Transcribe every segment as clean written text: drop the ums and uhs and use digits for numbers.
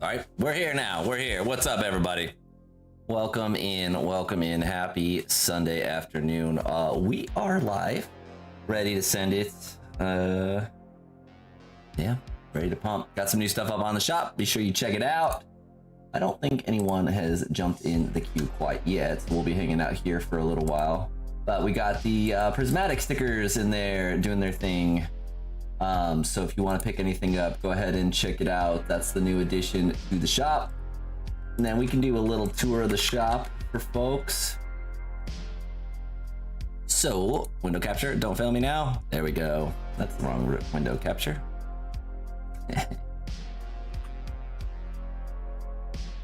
All right, we're here now. We're here. What's up, everybody? Welcome in. Welcome in. Happy Sunday afternoon. We are live, ready to send it. Yeah, ready to pump. Got some new stuff up on the shop. Be sure you check it out. I don't think anyone has jumped in the queue quite yet. So we'll be hanging out here for a little while. But we got the prismatic stickers in there doing their thing. So if you want to pick anything up, go ahead and check it out. That's the new addition to the shop. And then we can do a little tour of the shop for folks. So, window capture, don't fail me now. There we go. That's the wrong window capture.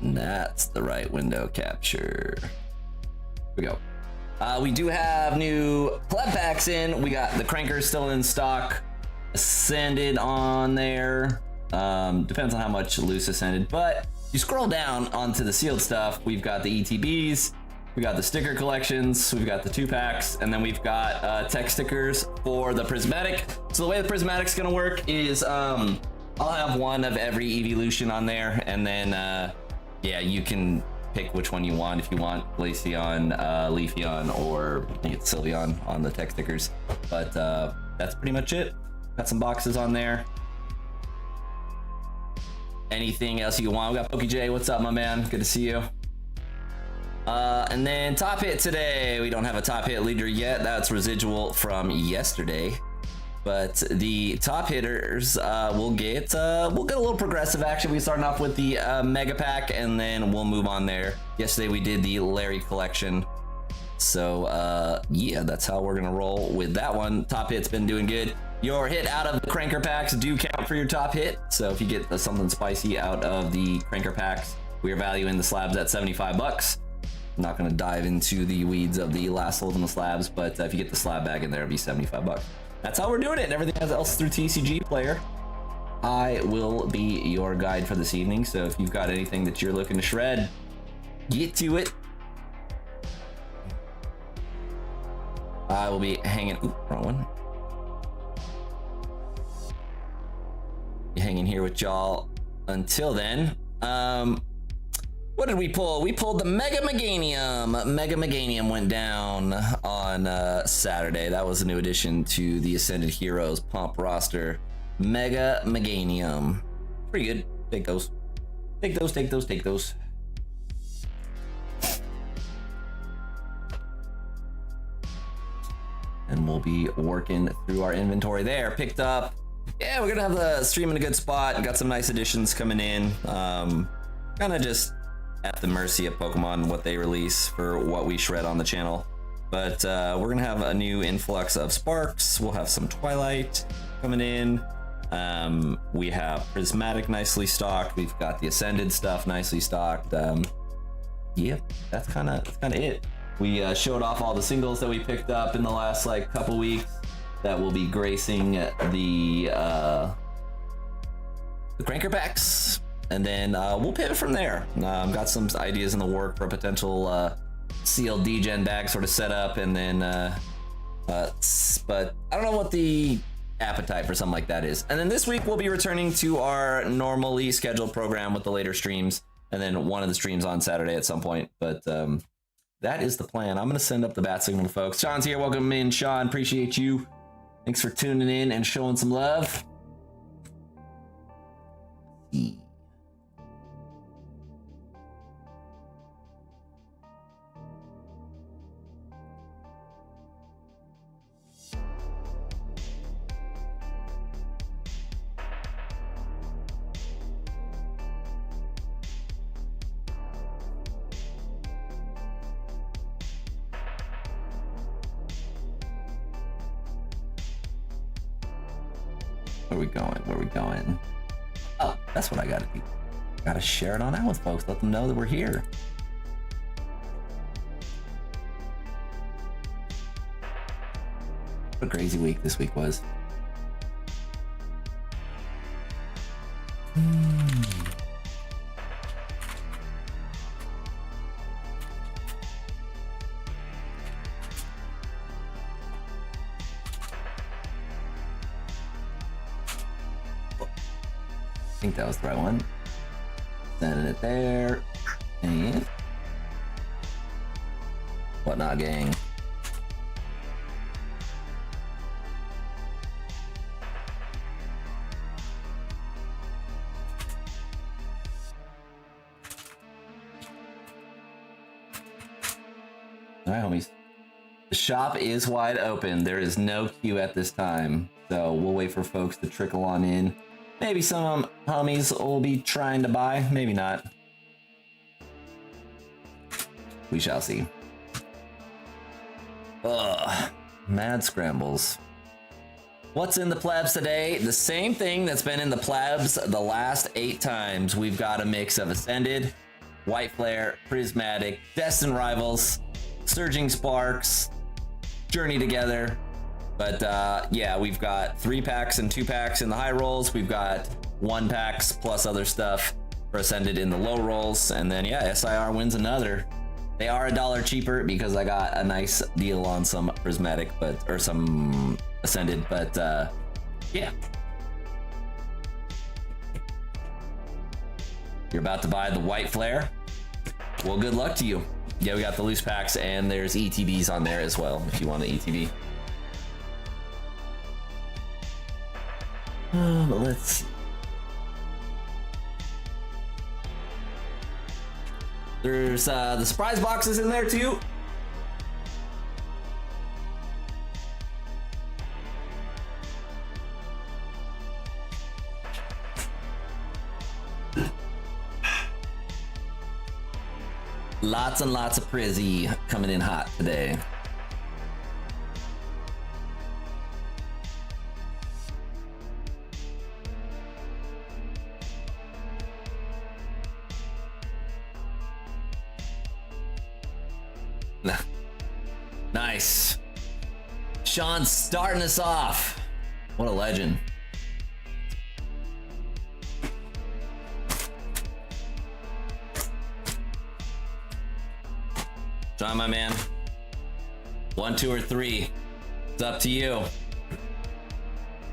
That's the right window capture. Here we go. We do have new pleb packs in. We got the crankers still in stock. Ascended on there. Depends on how much loose ascended, but you scroll down onto the sealed stuff. We've got the ETBs, we got the sticker collections, we've got the 2-packs, and then we've got tech stickers for the prismatic. So the way the prismatic's gonna work is I'll have one of every evolution on there, and then yeah, you can pick which one you want. If you want Glaceon, Leafeon, or I think it's Sylveon on the tech stickers. But that's pretty much it. Got some boxes on there. Anything else you want? We got PokeJ. What's up, my man? Good to see you. And then top hit today. We don't have a top hit leader yet. That's residual from yesterday. But the top hitters will get a little progressive action. We're starting off with the mega pack, and then we'll move on there. Yesterday we did the Larry collection. So yeah, that's how we're gonna roll with that one. Top hit's been doing good. Your hit out of the cranker packs do count for your top hit. So if you get something spicy out of the cranker packs, we are valuing the slabs at 75 bucks. I'm not gonna dive into the weeds of the last holes in the slabs, but if you get the slab bag in there, it'll be 75 bucks. That's how we're doing it. Everything else through TCG Player. I will be your guide for this evening. So if you've got anything that you're looking to shred, get to it. I will be hanging. Ooh, wrong one. Hanging here with y'all until then. What did we pull? We pulled the Mega Meganium. Mega Meganium went down on Saturday. That was a new addition to the Ascended Heroes Pump roster. Mega Meganium. Pretty good. Take those. Take those, take those, take those. And we'll be working through our inventory there. Picked up. Yeah, we're gonna have the stream in a good spot. Got some nice additions coming in. Kind of just at the mercy of Pokemon, what they release for what we shred on the channel. But we're gonna have a new influx of Sparks. We'll have some Twilight coming in. We have Prismatic nicely stocked. We've got the Ascended stuff nicely stocked. Yeah, that's kind of it. We showed off all the singles that we picked up in the last couple weeks that will be gracing the cranker packs, and then we'll pivot from there. Got some ideas in the work for a potential sealed D-Gen bag sort of setup, and then but I don't know what the appetite for something like that is. And then this week we'll be returning to our normally scheduled program with the later streams, and then one of the streams on Saturday at some point. But that is the plan. I'm gonna send up the bat signal to folks. Sean's here. Welcome in, Sean. Appreciate you. Thanks for tuning in and showing some love. Where we going? Where we going? Oh, that's what I gotta do. Gotta share it on out with folks. Let them know that we're here. What a crazy week this week was. I think that was the right one. Sending it there. And whatnot, gang. All right, homies. The shop is wide open. There is no queue at this time, so we'll wait for folks to trickle on in. Maybe some homies will be trying to buy, maybe not. We shall see. Ugh, mad scrambles. What's in the plebs today? The same thing that's been in the plebs the last 8 times. We've got a mix of Ascended, White Flare, Prismatic, Destined Rivals, Surging Sparks, Journey Together. But yeah, we've got 3 packs and 2 packs in the high rolls. We've got 1 packs plus other stuff for Ascended in the low rolls. And then yeah, SIR wins another. They are $1 cheaper because I got a nice deal on some Prismatic, or some Ascended, but yeah. You're about to buy the White Flare? Well, good luck to you. Yeah, we got the loose packs and there's ETBs on there as well if you want an ETB. Let's see. There's the surprise boxes in there too. Lots and lots of Prizzy coming in hot today. Nice. Sean's starting us off. What a legend. Sean, my man. 1, 2, or 3. It's up to you.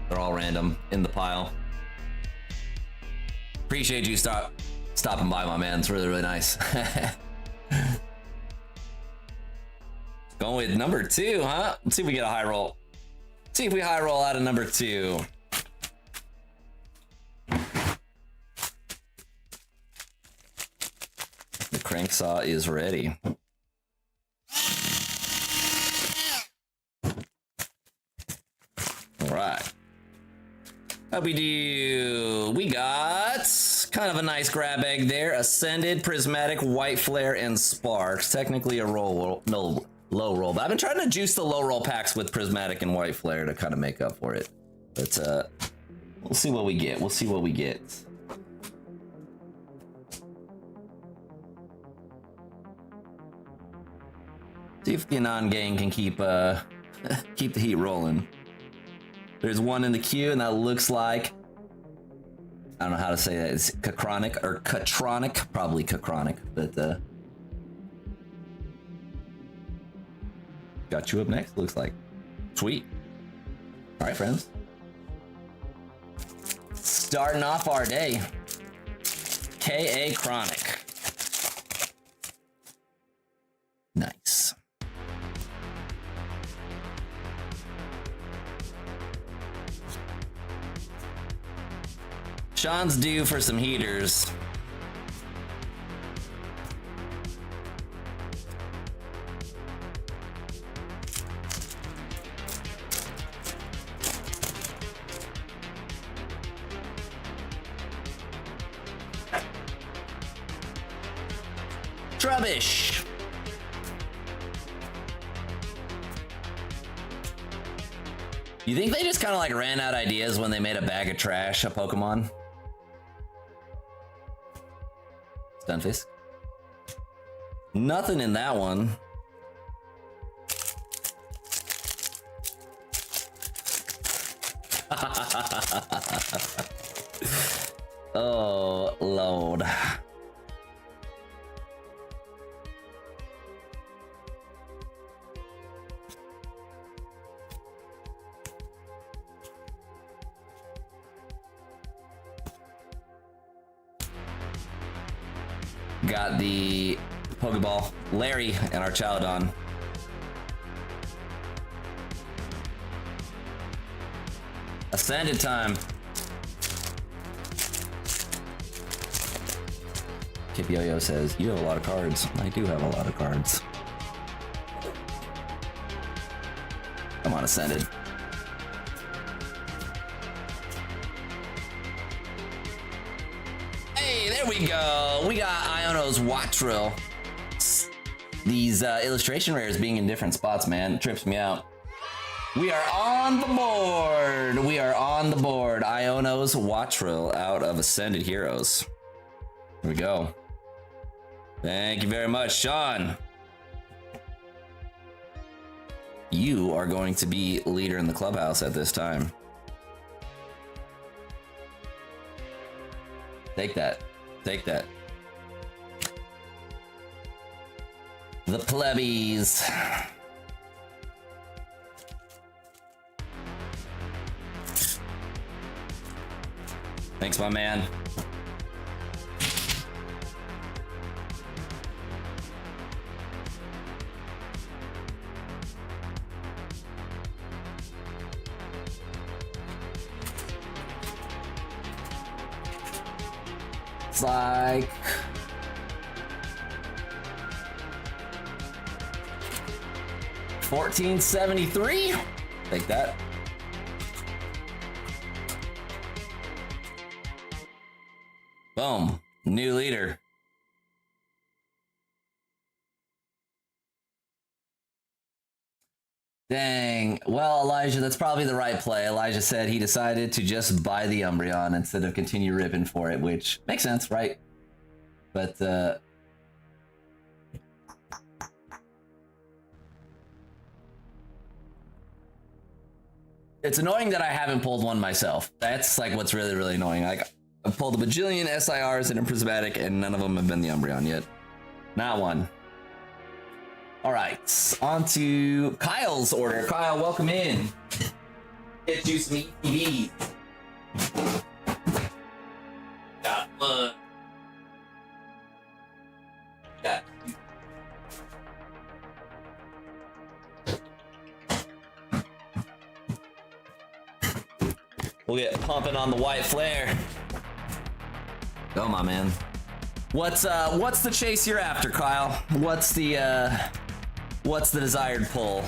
They're all random in the pile. Appreciate you stopping by, my man. It's really, really nice. Going with number 2, huh? Let's see if we get a high roll. See if we high roll out of number 2. The crank saw is ready. All right. How we do? We got kind of a nice grab bag there. Ascended, Prismatic, White Flare, and Sparks. Technically a low roll, but I've been trying to juice the low roll packs with Prismatic and White Flare to kind of make up for it. But we'll see what we get. We'll see what we get. See if the Anon gang can keep keep the heat rolling. There's one in the queue, and that looks like, I don't know how to say that. It's Kakronic or Katronic, probably Kakronic, but got you up next, looks like. Sweet. All right, friends. Starting off our day. K.A. Chronic. Nice. Sean's due for some heaters. Trubbish. You think they just kind of like ran out ideas when they made a bag of trash a Pokemon? Stunfisk. Nothing in that one. Oh, Lord. got the Pokeball, Larry, and our Chowdon. Ascended time. Kip Yo-Yo says, you have a lot of cards. I do have a lot of cards. Come on, Ascended. Hey, there we go. We got Iono's Wattrill. These illustration rares being in different spots, man, it trips me out. We are on the board. We are on the board. Iono's Wattrill out of Ascended Heroes. Here we go. Thank you very much, Sean. You are going to be leader in the clubhouse at this time. Take that. Take that. The plebbies. Thanks, my man. It's like $14.73. Take that. Boom. New leader. Dang. Well, Elijah, that's probably the right play. Elijah said he decided to just buy the Umbreon instead of continue ripping for it, which makes sense, right? But, it's annoying that I haven't pulled one myself. That's like what's really, really annoying. Like, I've pulled a bajillion SIRs and a Prismatic, and none of them have been the Umbreon yet. Not one. All right, on to Kyle's order. Kyle, welcome in. Get you some ETBs. Got one. Got two. We'll get pumping on the white flare. Go, my man. What's the chase you're after, Kyle? What's the desired pull?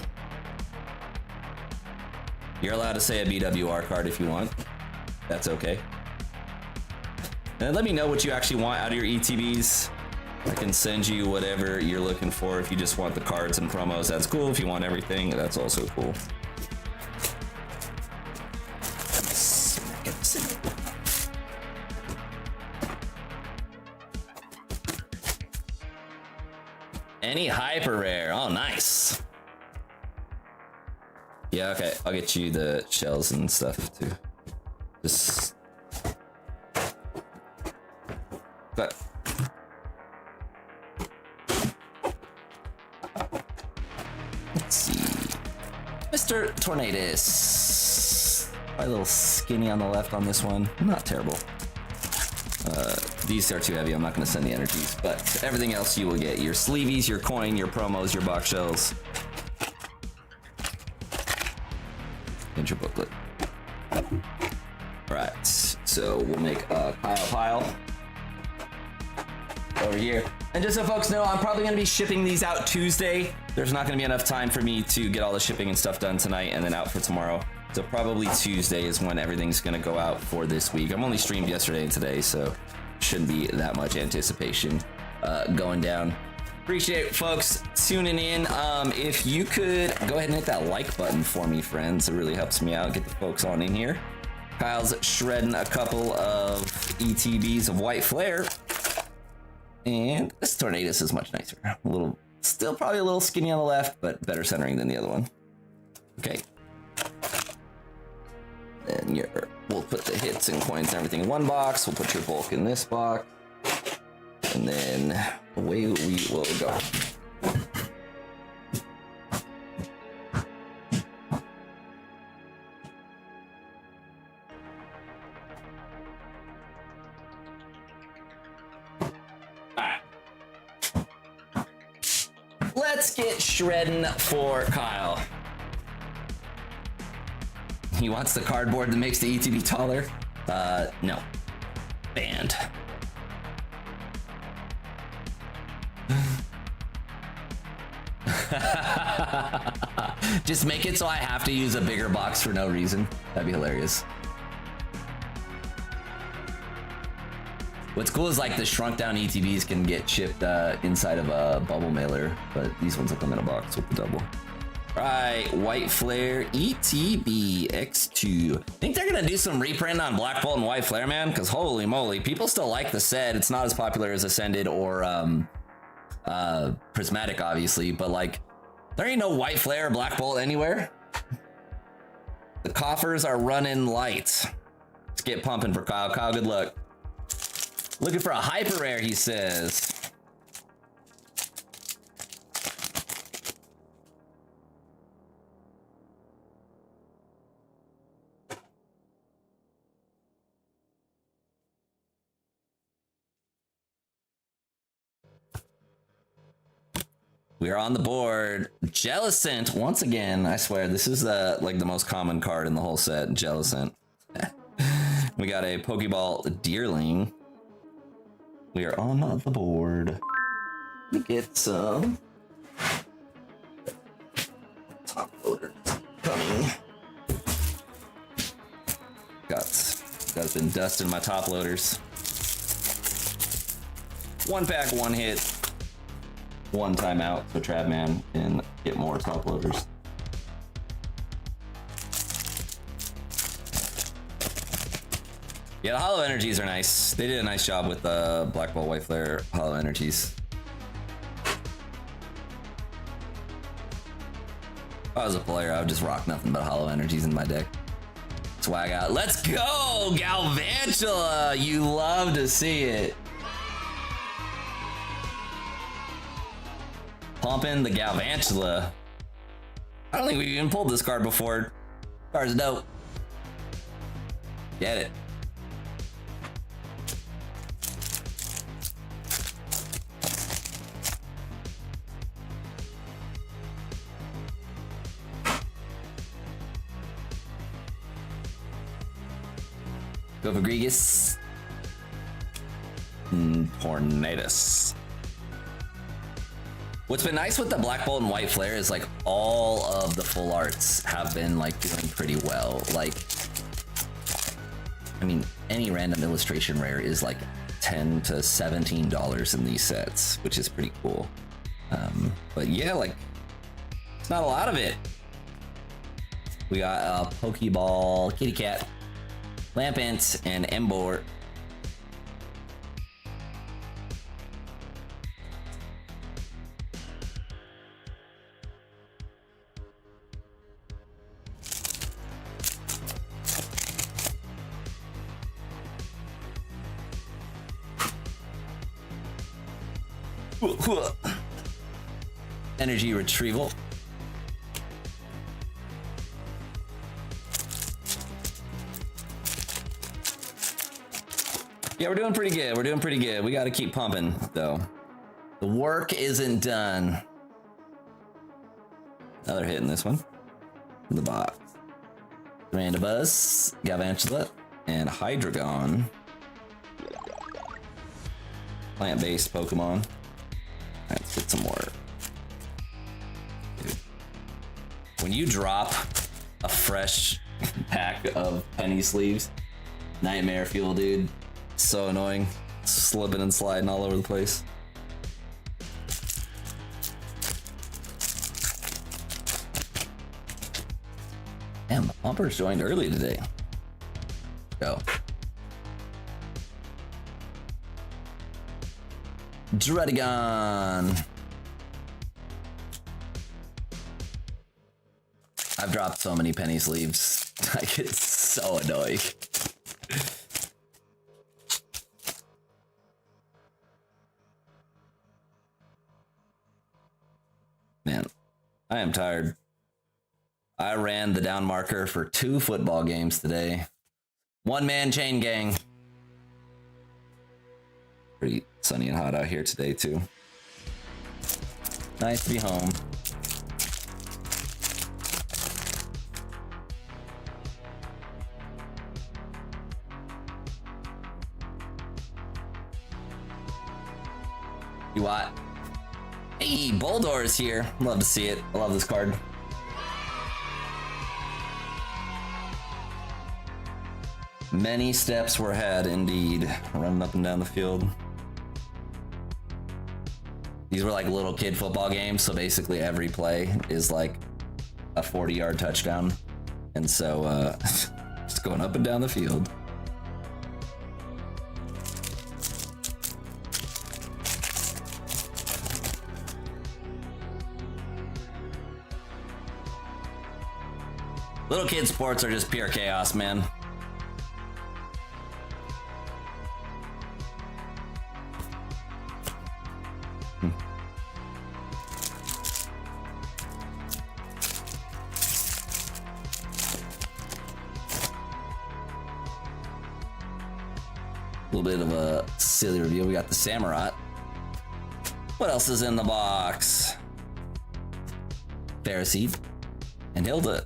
You're allowed to say a BWR card if you want. That's okay. And let me know what you actually want out of your ETBs. I can send you whatever you're looking for. If you just want the cards and promos, that's cool. If you want everything, that's also cool. Any hyper rare. Oh, nice. Yeah, okay. I'll get you the shells and stuff too. Just. But. Let's see. Mr. Tornadus. Probably a little skinny on the left on this one. Not terrible. These are too heavy. I'm not going to send the energies, but everything else you will get. Your sleeveys, your coin, your promos, your box shells. And your booklet. Alright, so we'll make a pile over here. And just so folks know, I'm probably going to be shipping these out Tuesday. There's not going to be enough time for me to get all the shipping and stuff done tonight and then out for tomorrow. So probably Tuesday is when everything's going to go out for this week. I'm only streamed yesterday and today, so shouldn't be that much anticipation going down. Appreciate folks tuning in. If you could go ahead and hit that like button for me, friends. It really helps me out. Get the folks on in here. Kyle's shredding a couple of ETBs of White Flare. And this Tornadus is much nicer. A little, still probably a little skinny on the left, but better centering than the other one. Okay. Then we'll put the hits and coins and everything in one box. We'll put your bulk in this box. And then away we will go. Alright, Let's get shredding for Kyle. He wants the cardboard that makes the ETB taller. No. Banned. Just make it so I have to use a bigger box for no reason. That'd be hilarious. What's cool is like the shrunk down ETBs can get shipped inside of a bubble mailer, but these ones will come in a box with the double. Right, White Flare ETB X2. I think they're gonna do some reprint on Black Bolt and White Flare, man, because holy moly, people still like the set. It's not as popular as Ascended or Prismatic, obviously, but like, there ain't no White Flare or Black Bolt anywhere. The coffers are running light. Let's get pumping for Kyle. Kyle, good luck. Looking for a hyper rare, he says. We are on the board. Jellicent, once again, I swear, this is the most common card in the whole set, Jellicent. We got a Pokeball Deerling. We are on the board. Let me get some top loaders coming. Got been dusting my top loaders. One pack, one hit, one timeout, so Travman can get more top loaders. Yeah, the Hollow Energies are nice. They did a nice job with the Black Bolt White Flare Hollow Energies. If I was a player, I would just rock nothing but Hollow Energies in my deck. Swag out. Let's go, Galvantula! You love to see it. Pumping the Galvantula. I don't think we've even pulled this card before. Card's dope. Get it. Go for Gregas. Tornadus. What's been nice with the Black Bolt and White Flare is like all of the full arts have been like doing pretty well. Like, I mean, any random illustration rare is like $10 to $17 in these sets, which is pretty cool. But yeah, like, it's not a lot of it. We got a Pokeball, Kitty Cat, Lampent, and Embor. Energy retrieval. Yeah, we're doing pretty good. We're doing pretty good. We got to keep pumping, though. The work isn't done. Another hit in this one. In the box. Randabuzz, Galvantula, and Hydreigon. Plant-based Pokemon. Let's get some more. Dude. When you drop a fresh pack of penny sleeves, nightmare fuel, dude. So annoying. Slipping and sliding all over the place. Damn, the pumpers joined early today. Go. Dredigon. I've dropped so many penny sleeves. I get so annoying. Man, I am tired. I ran the down marker for 2 football games today. 1-man chain gang. Pretty sunny and hot out here today, too. Nice to be home. You what? Hey, Boldor's here. Love to see it. I love this card. Many steps were had, indeed. Running up and down the field. These were like little kid football games, so basically every play is like a 40-yard touchdown. And so, just going up and down the field. Little kid sports are just pure chaos, man. A little bit of a silly review. We got the Samurott. What else is in the box? Pharisee and Hilda.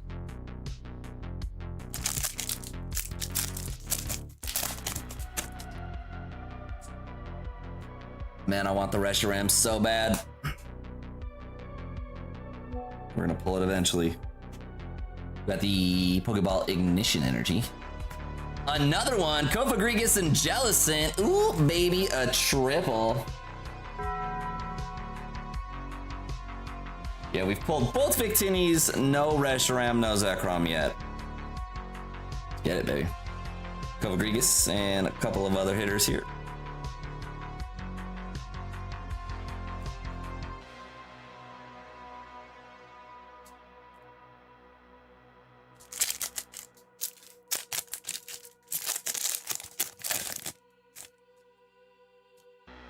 Man, I want the Reshiram so bad. We're gonna pull it eventually. We got the Pokeball Ignition Energy. Another one, Kofagrigus and Jellicent. Ooh, baby, a triple. Yeah, we've pulled both Victinis, no Reshiram, no Zekrom yet. Get it, baby. Kofagrigus and a couple of other hitters here.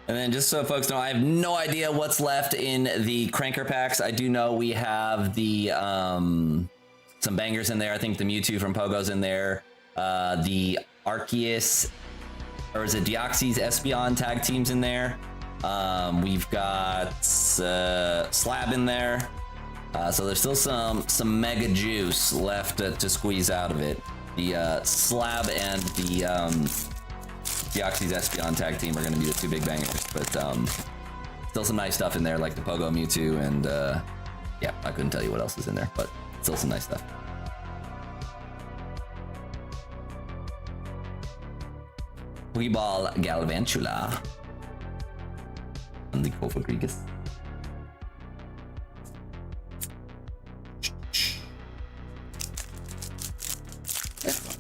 And then just so folks know, I have no idea what's left in the Cranker packs. I do know we have the some bangers in there. I think the Mewtwo from Pogo's in there. The Arceus, or is it Deoxys Espeon tag teams in there. We've got Slab in there. So there's still some mega juice left to squeeze out of it. The Slab and the Deoxys Espeon tag team are going to be the two big bangers, but still some nice stuff in there, like the Pogo Mewtwo, and yeah, I couldn't tell you what else is in there, but still some nice stuff. Pokeball Galvantula and the Kofagrigus.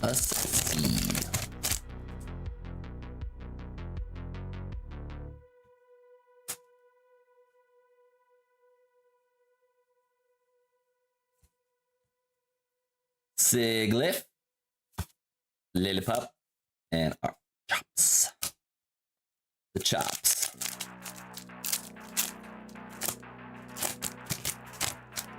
Let us see. Siglif, Lillipup, and our Chops. The Chops.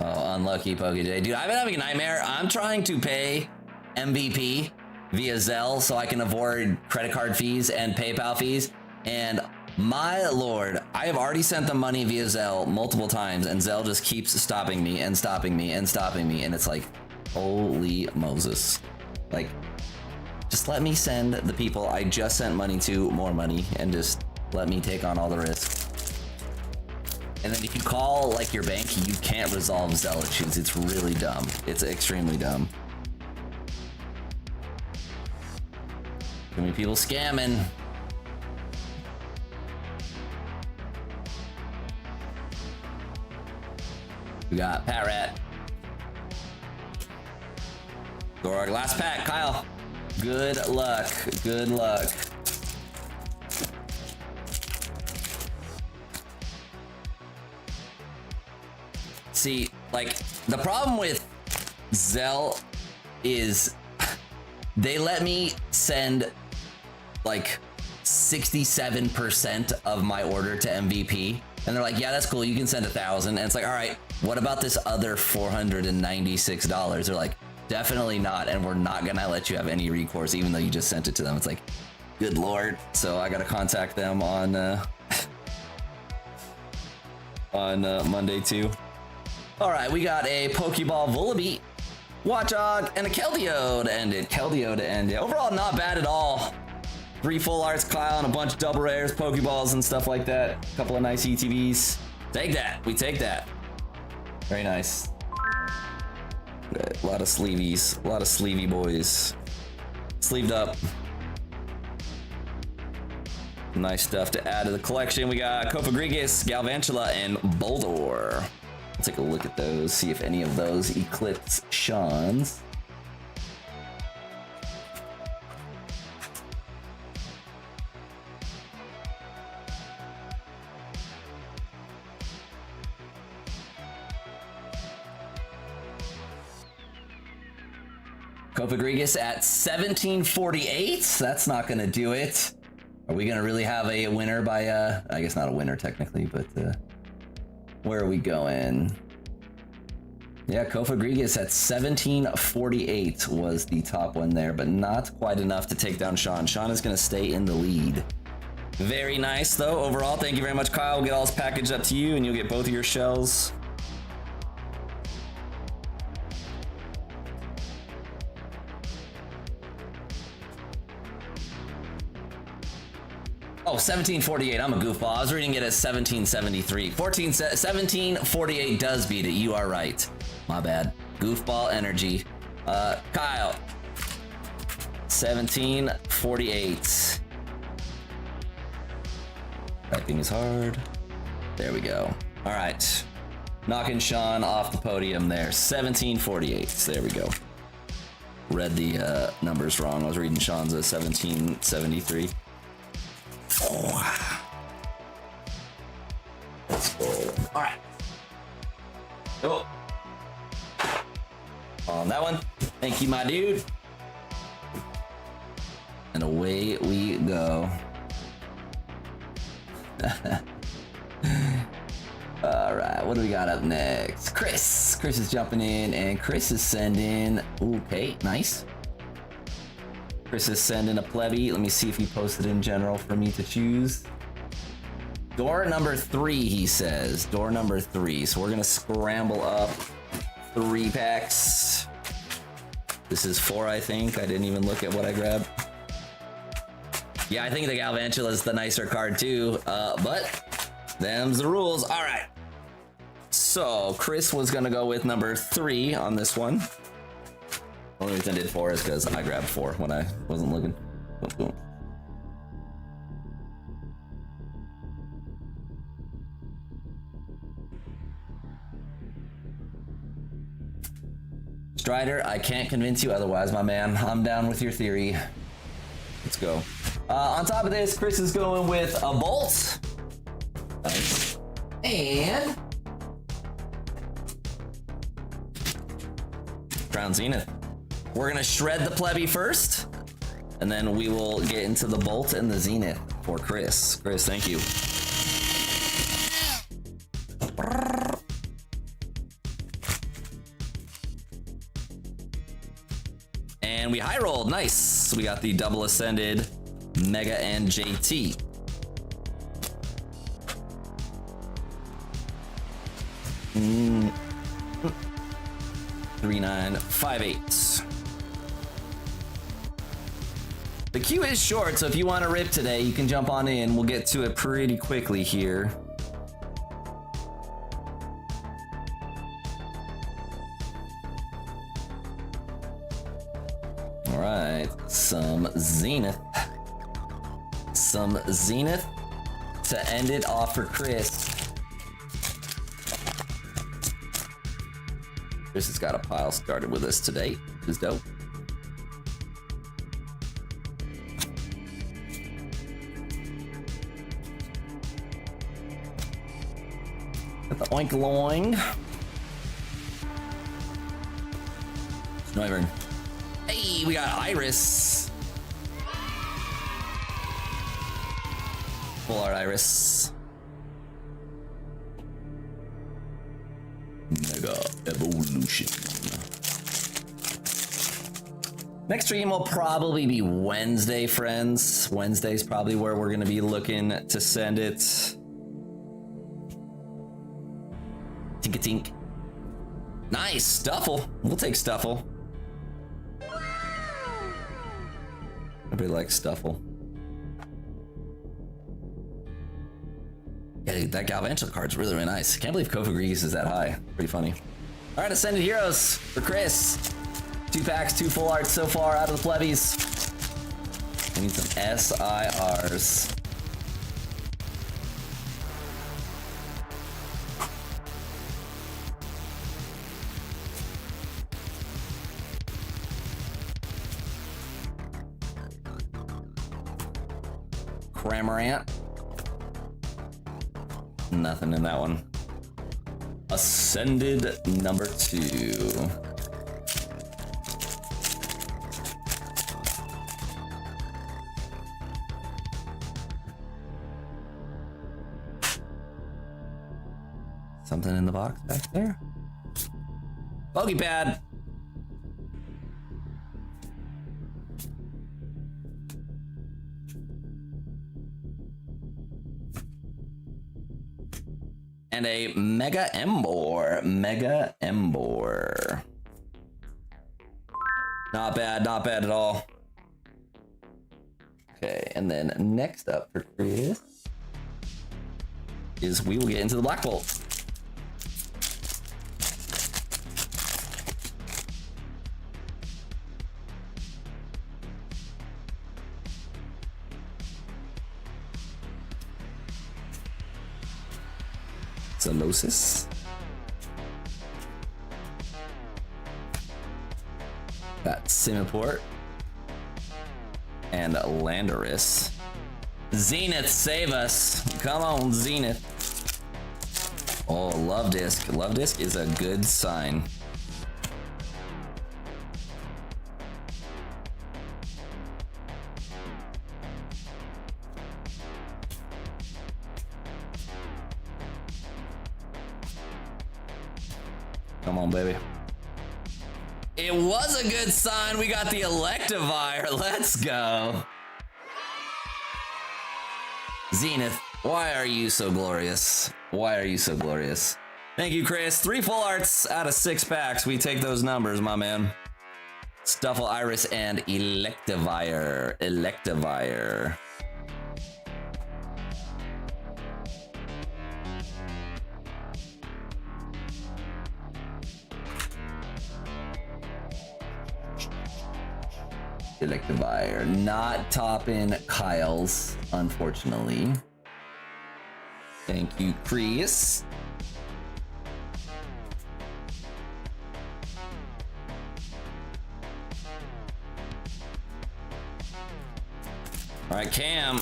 Oh, unlucky PokeJ. Dude, I've been having a nightmare. I'm trying to pay MVP via Zelle so I can avoid credit card fees and PayPal fees. And my lord, I have already sent them money via Zelle multiple times, and Zelle just keeps stopping me and stopping me and stopping me. And it's like, holy Moses. Like, just let me send the people I just sent money to more money and just let me take on all the risk. And then if you call like your bank, you can't resolve Zelle issues. It's really dumb. It's extremely dumb. Too many people scamming. We got Pat Rat. Gorg, last pack, Kyle. Good luck. Good luck. See, like, the problem with Zelle is they let me send like 67% of my order to MVP. And they're like, yeah, that's cool. You can send 1,000. And it's like, all right, what about this other $496? They're like, definitely not. And we're not going to let you have any recourse, even though you just sent it to them. It's like, good Lord. So I got to contact them on on Monday too. All right, we got a Pokeball Volibee, Watchog, and a Keldeo to end it. Overall, not bad at all. 3 full arts, Kyle, and a bunch of double rares, Pokeballs, and stuff like that. A couple of nice ETBs. Take that. We take that. Very nice. A lot of sleevies. A lot of sleevey boys. Sleeved up. Nice stuff to add to the collection. We got Cofagrigus, Galvantula, and Boldor. Let's take a look at those, see if any of those eclipse Sean's. Cofagrigus at 1748. That's not going to do it. Are we going to really have a winner by, I guess not a winner technically, but where are we going? Yeah, Cofagrigus at 1748 was the top one there, but not quite enough to take down Sean. Sean is going to stay in the lead. Very nice, though, overall. Thank you very much, Kyle. We'll get all this packaged up to you, and you'll get both of your shells. Oh, 1748. I'm a goofball. I was reading it as 1773. 1748 does beat it. You are right. My bad. Goofball energy. Kyle. 1748. Typing is hard. There we go. All right. Knocking Sean off the podium there. 1748. There we go. Read the numbers wrong. I was reading Sean's at 1773. Let's go. All right. Oh. On that one. Thank you, my dude. And away we go. All right. What do we got up next? Chris. Chris is jumping in, and Chris is sending. Okay, nice. Chris is sending a plebby. Let me see if he posted in general for me to choose. Door number 3, he says. Door number 3. So we're going to scramble up 3 packs. This is 4, I think. I didn't even look at what I grabbed. Yeah, I think the Galvantula is the nicer card too. But them's the rules. All right. So Chris was going to go with number 3 on this one. The only reason I did 4 is because I grabbed 4 when I wasn't looking. Boom, boom. Strider, I can't convince you otherwise, my man. I'm down with your theory. Let's go. On top of this, Chris is going with a Bolt. Nice. And Crown Zenith. We're gonna shred the plebby first, and then we will get into the Bolt and the Zenith for Chris. Chris, thank you. And we high rolled, nice. So we got the double ascended Mega and JT. Mm. 3958. The queue is short, so if you want to rip today, you can jump on in. We'll get to it pretty quickly here. All right, some Zenith. Some Zenith to end it off for Chris. Chris has got a pile started with us today, which is dope. Got the oink-loing. Snivern. Hey, we got Iris. Full art Iris. Mega Evolution. Next stream will probably be Wednesday, friends. Wednesday's probably where we're going to be looking to send it. Tink-a-tink. Nice, Stuffle. We'll take Stuffle. Everybody likes Stuffle. Yeah, dude, that Galvantula card's really, really nice. Can't believe Kofa Grease is that high. Pretty funny. All right, Ascended Heroes for Chris. 2 packs, 2 full arts so far out of the plebbies. We need some SIRs. Cramorant. Nothing in that one. Ascended number 2. Something in the box back there. Bogey pad. And a Mega Embor. Mega Embor. Not bad at all. Okay, and then next up for Chris is we will get into the Black Bolt. Solosis. Got Simiport. And Landorus. Zenith, save us. Come on, Zenith. Oh, Love Disc. Love Disc is a good sign. Come on, baby. It was a good sign. We got the Electivire. Let's go. Zenith, why are you so glorious? Why are you so glorious? Thank you, Chris. 3 full arts out of 6 packs. We take those numbers, my man. Stuffle, Iris, and Electivire. Electivire. Electivire. Not topping Kyle's, unfortunately. Thank you, Chris. All right, Cam.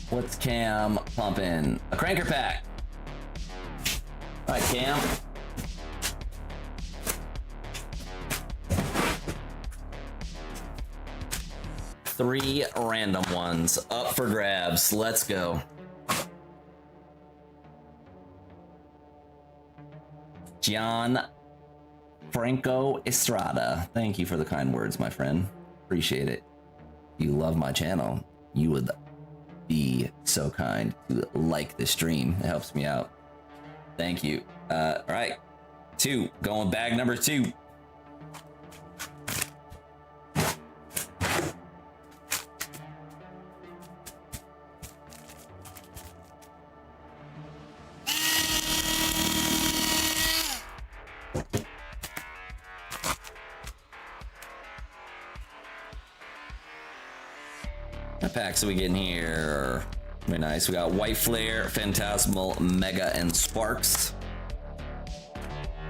What's Cam pumping? A cranker pack. All right, Cam. Three random ones up for grabs. Let's go. Gian Franco Estrada. Thank you for the kind words, my friend. Appreciate it. You love my channel. You would be so kind to like the stream. It helps me out. Thank you. All right. 2. Going bag number 2. What packs are we getting here? Very nice. We got White Flare, Phantasmal, Mega, and Sparks.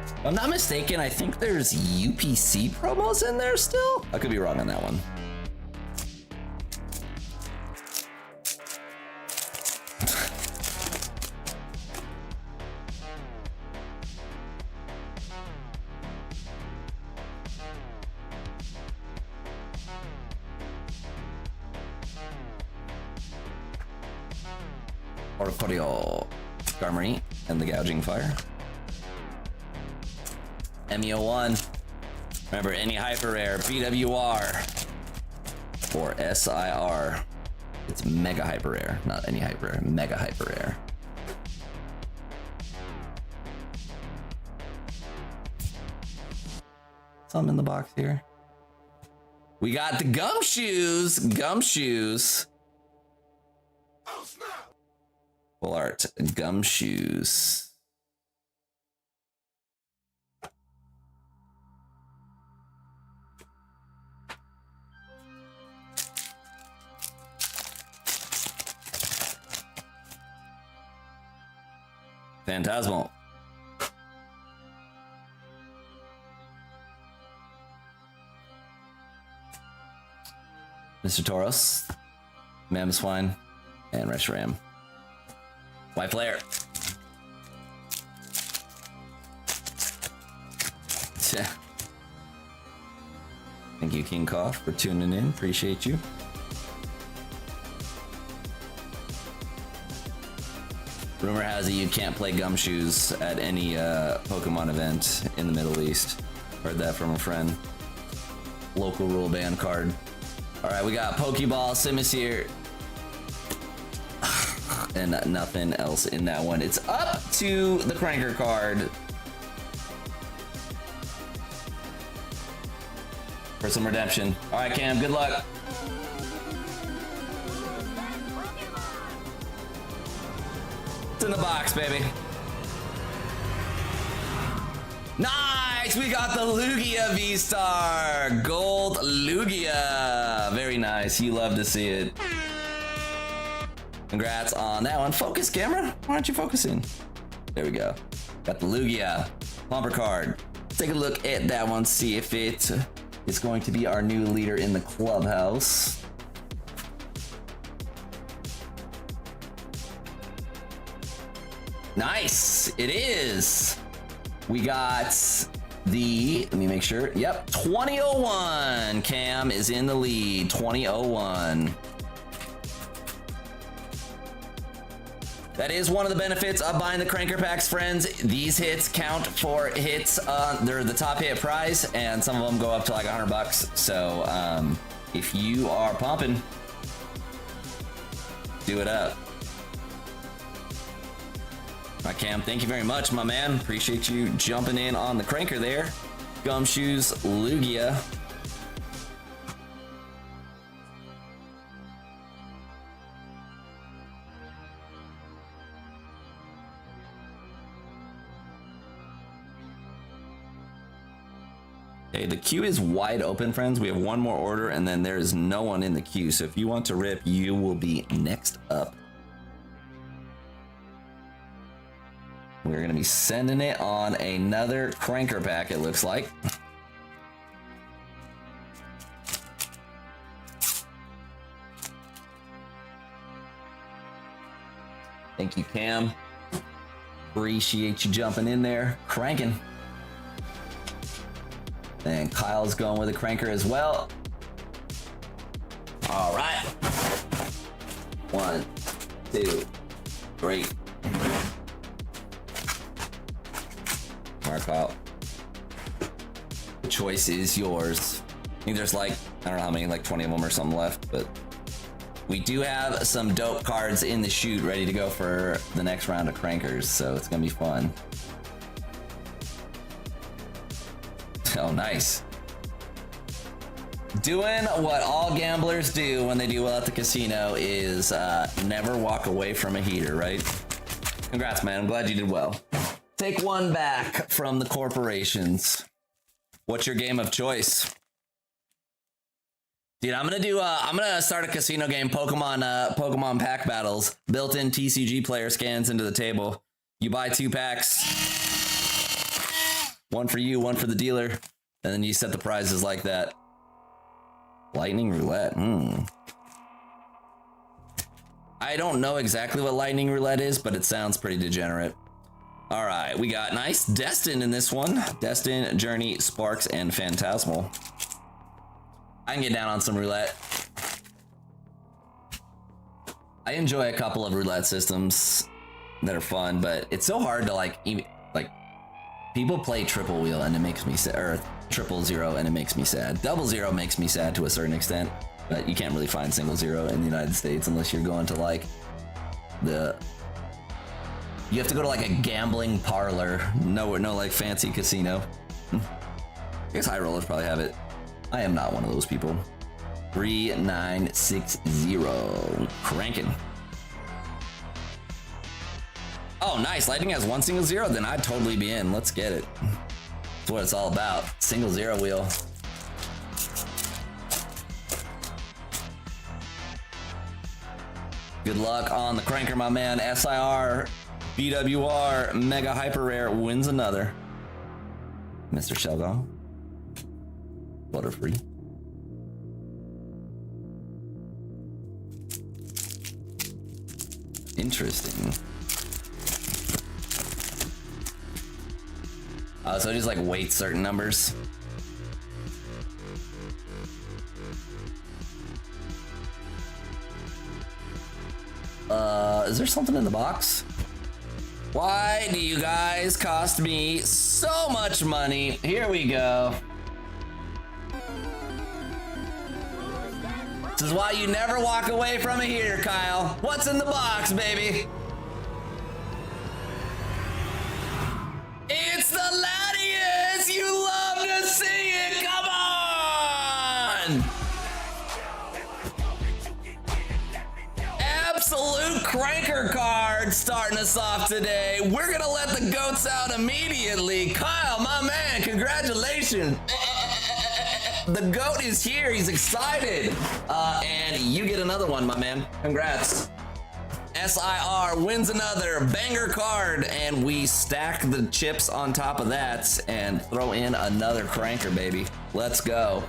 If I'm not mistaken, I think there's UPC promos in there still. I could be wrong on that one. Oricorio, Skarmory, and the Gouging Fire. MEO1. Remember, any hyper rare, BWR, or SIR. It's mega hyper rare, not any hyper rare, mega hyper rare. Something in the box here. We got the gumshoes. Gumshoes. Full art. Gumshoes. Phantasmal. Mr. Tauros, Mammothswine, and Reshiram. White Flare. Thank you, King Cough, for tuning in. Appreciate you. Rumor has it you can't play Gumshoes at any Pokemon event in the Middle East. Heard that from a friend. Local rule ban card. All right, we got Pokeball, Simisear, and nothing else in that one. It's up to the Cranker card for some redemption. All right, Cam, good luck. It's in the box, baby. Nice! We got the Lugia V-Star! Gold Lugia! Very nice. You love to see it. Congrats on that one. Focus, camera. Why aren't you focusing? There we go. Got the Lugia bumper card. Take a look at that one. See if it is going to be our new leader in the clubhouse. Nice! It is! We got the, let me make sure, yep, 2001. Cam is in the lead, 2001. That is one of the benefits of buying the Cranker Packs, friends. These hits count for hits, they're the top hit prize, and some of them go up to like $100. So if you are pumping, do it up. All right, Cam, thank you very much, my man. Appreciate you jumping in on the Cranker there. Gumshoes, Lugia. Okay, the queue is wide open, friends. We have one more order, and then there is no one in the queue. So if you want to rip, you will be next up. We're going to be sending it on another Cranker pack, it looks like. Thank you, Cam. Appreciate you jumping in there, cranking. And Kyle's going with a Cranker as well. All right. 1, 2, 3. Kyle. The choice is yours. I think there's like, I don't know how many, like 20 of them or something left, but we do have some dope cards in the chute ready to go for the next round of Crankers, so it's gonna be fun. Oh, nice. Doing what all gamblers do when they do well at the casino is never walk away from a heater, right? Congrats, man. I'm glad you did well. Take one back from the corporations. What's your game of choice? Dude, I'm gonna start a casino game, Pokemon pack battles, built-in TCG player scans into the table. You buy 2 packs, one for you, one for the dealer, and then you set the prizes like that. Lightning roulette. I don't know exactly what lightning roulette is, but it sounds pretty degenerate. All right, we got nice Destin in this one. Destin, Journey, Sparks, and Phantasmal. I can get down on some roulette. I enjoy a couple of roulette systems that are fun, but it's so hard to like People play triple wheel and it makes me sad, or triple zero and it makes me sad. Double zero makes me sad to a certain extent, but you can't really find single zero in the United States unless you're going to like you have to go to like a gambling parlor. No like fancy casino. I guess high rollers probably have it. I am not one of those people. 3960. Cranking. Oh, nice. Lightning has one single zero, then I'd totally be in. Let's get it. That's what it's all about. Single zero wheel. Good luck on the cranker, my man. SIR, BWR, Mega Hyper Rare wins another. Mr. Shelgon. Butterfree. Interesting. So just like weight certain numbers. Is there something in the box? Why do you guys cost me so much money? Here we go. This is why you never walk away from a heater, Kyle. What's in the box, baby? It's the Latius! You love to see it! Come on! Absolute cranker card starting us off today. We're gonna let the goats out immediately. Kyle, my man, congratulations. The goat is here, he's excited. And you get another one, my man. Congrats. SIR wins another banger card, and we stack the chips on top of that and throw in another cranker, baby. Let's go.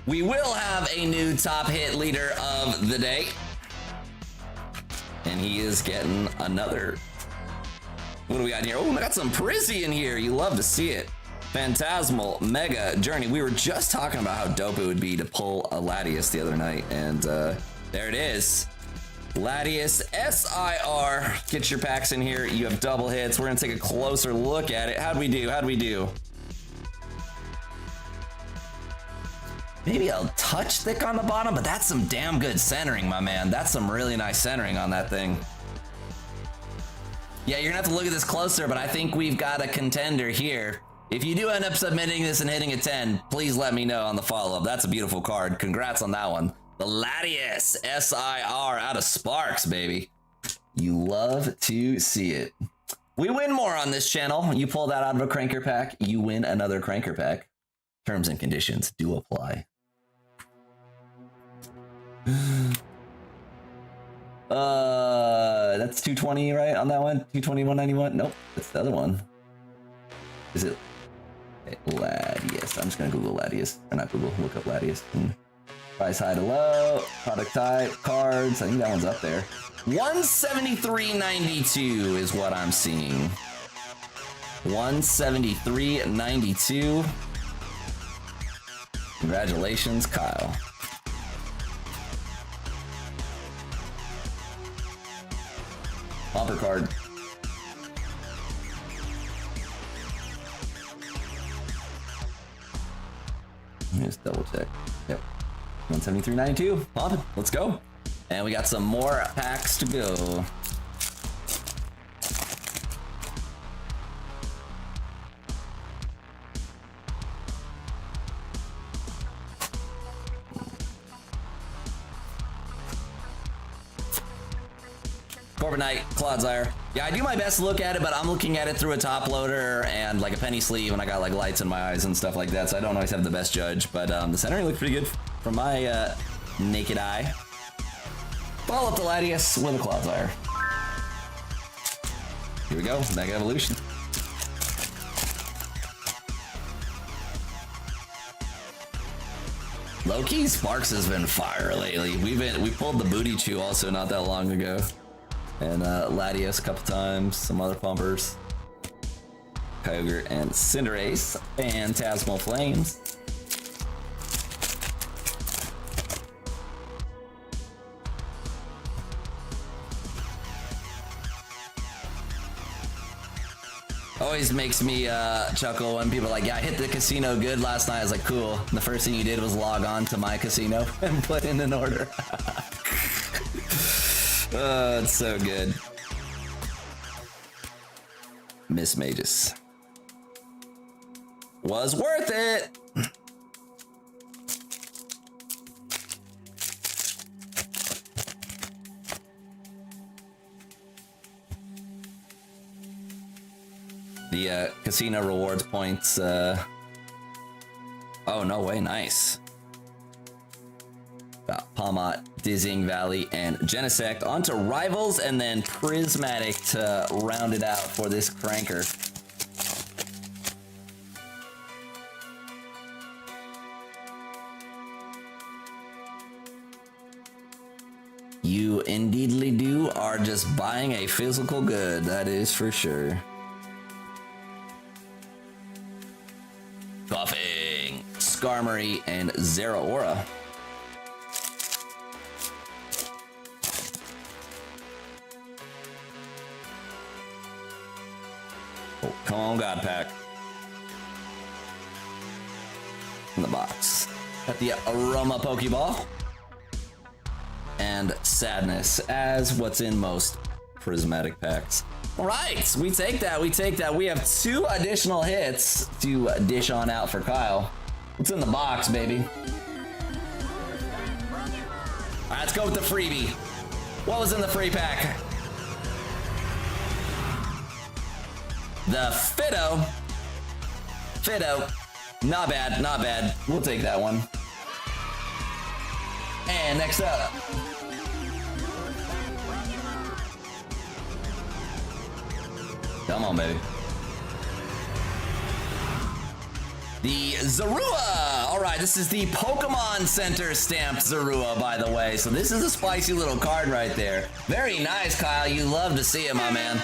We will have a new top hit leader of the day. And he is getting another. What do we got in here? Oh, we got some Prizzy in here. You love to see it. Phantasmal Mega Journey. We were just talking about how dope it would be to pull a Latius the other night, and there it is. Latius SIR. Get your packs in here. You have double hits. We're gonna take a closer look at it. How'd we do? How'd we do? Maybe a touch thick on the bottom, but that's some damn good centering, my man. That's some really nice centering on that thing. Yeah, you're gonna have to look at this closer, but I think we've got a contender here. If you do end up submitting this and hitting a 10, please let me know on the follow-up. That's a beautiful card. Congrats on that one. The Latius SIR out of Sparks, baby. You love to see it. We win more on this channel. You pull that out of a cranker pack, you win another cranker pack. Terms and conditions do apply. That's 220, right, on that one? 220, 191? Nope, that's the other one. Is it Latius? I'm just gonna Google Latius, or not Google, look up Latius. Price high to low, product type, cards, I think that one's up there. 173.92 is what I'm seeing. 173.92. Congratulations, Kyle. Bumper card. Let me just double check. Yep. 173.92. Poppin'. Let's go. And we got some more packs to go. Corbin Knight, Clodsire. Yeah, I do my best to look at it, but I'm looking at it through a top loader and like a penny sleeve, and I got like lights in my eyes and stuff like that, so I don't always have the best judge, but the centering looked pretty good from my naked eye. Follow up the Latius with a Clodsire. Here we go, Mega Evolution. Low-key, Sparks has been fire lately. We pulled the Booty Chew also not that long ago. And Latius a couple times, some other pumpers. Kyogre and Cinderace. Phantasmal Flames. always makes me chuckle when people are like, yeah, I hit the casino good last night. I was like, cool. And the first thing you did was log on to my casino and put in an order. Oh, it's so good. Miss Magus. Was worth it. The casino rewards points. Oh, no way. Nice. Got Palmot, Dizzying Valley, and Genesect. On to Rivals and then Prismatic to round it out for this cranker. You indeedly do are just buying a physical good, that is for sure. Coughing, Skarmory, and Zeraora. Oh, come on, God Pack. In the box. Got the Aroma Pokeball. And Sadness as what's in most prismatic packs. All right, we take that, we take that. We have 2 additional hits to dish on out for Kyle. What's in the box, baby? All right, let's go with the freebie. What was in the free pack? The Fidough. Fidough. Not bad, not bad. We'll take that one. And next up. Come on, baby. The Zorua! All right, this is the Pokemon Center stamped Zorua, by the way. So this is a spicy little card right there. Very nice, Kyle. You love to see it, my man.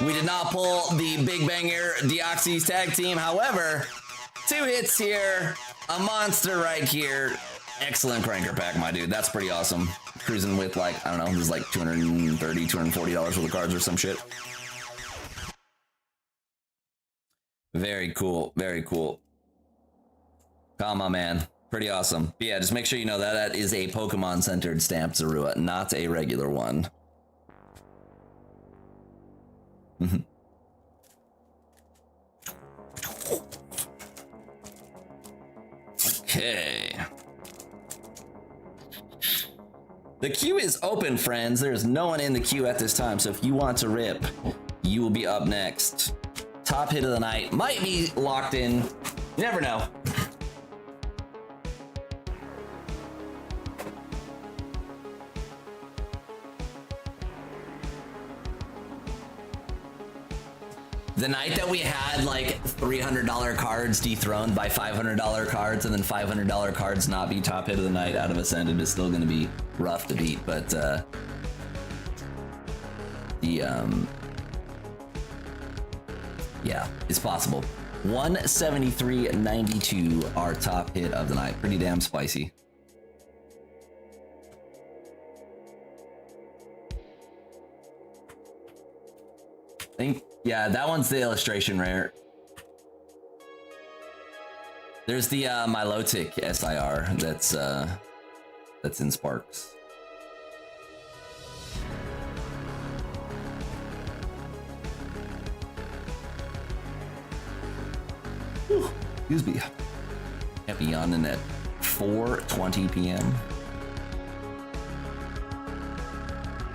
We did not pull the Big Banger Deoxys tag team. However, 2 hits here, a monster right here. Excellent cranker pack, my dude. That's pretty awesome. Cruising with like, I don't know, this is like $230, $240 worth of cards or some shit. Very cool, very cool. Come on, man. Pretty awesome. But yeah, just make sure you know that that is a Pokemon-centered stamped Zorua, not a regular one. Okay. The queue is open, friends. There's no one in the queue at this time, so if you want to rip, you will be up next. Top hit of the night might be locked in. You never know. The night that we had like $300 cards dethroned by $500 cards and then $500 cards not be top hit of the night out of Ascended is still going to be rough to beat, but yeah, it's possible. 173.92 our top hit of the night. Pretty damn spicy. I think, yeah, that one's the illustration rare. There's the Milotic SIR that's in Sparks. Whew, excuse me. Can't be on in at 4:20 p.m.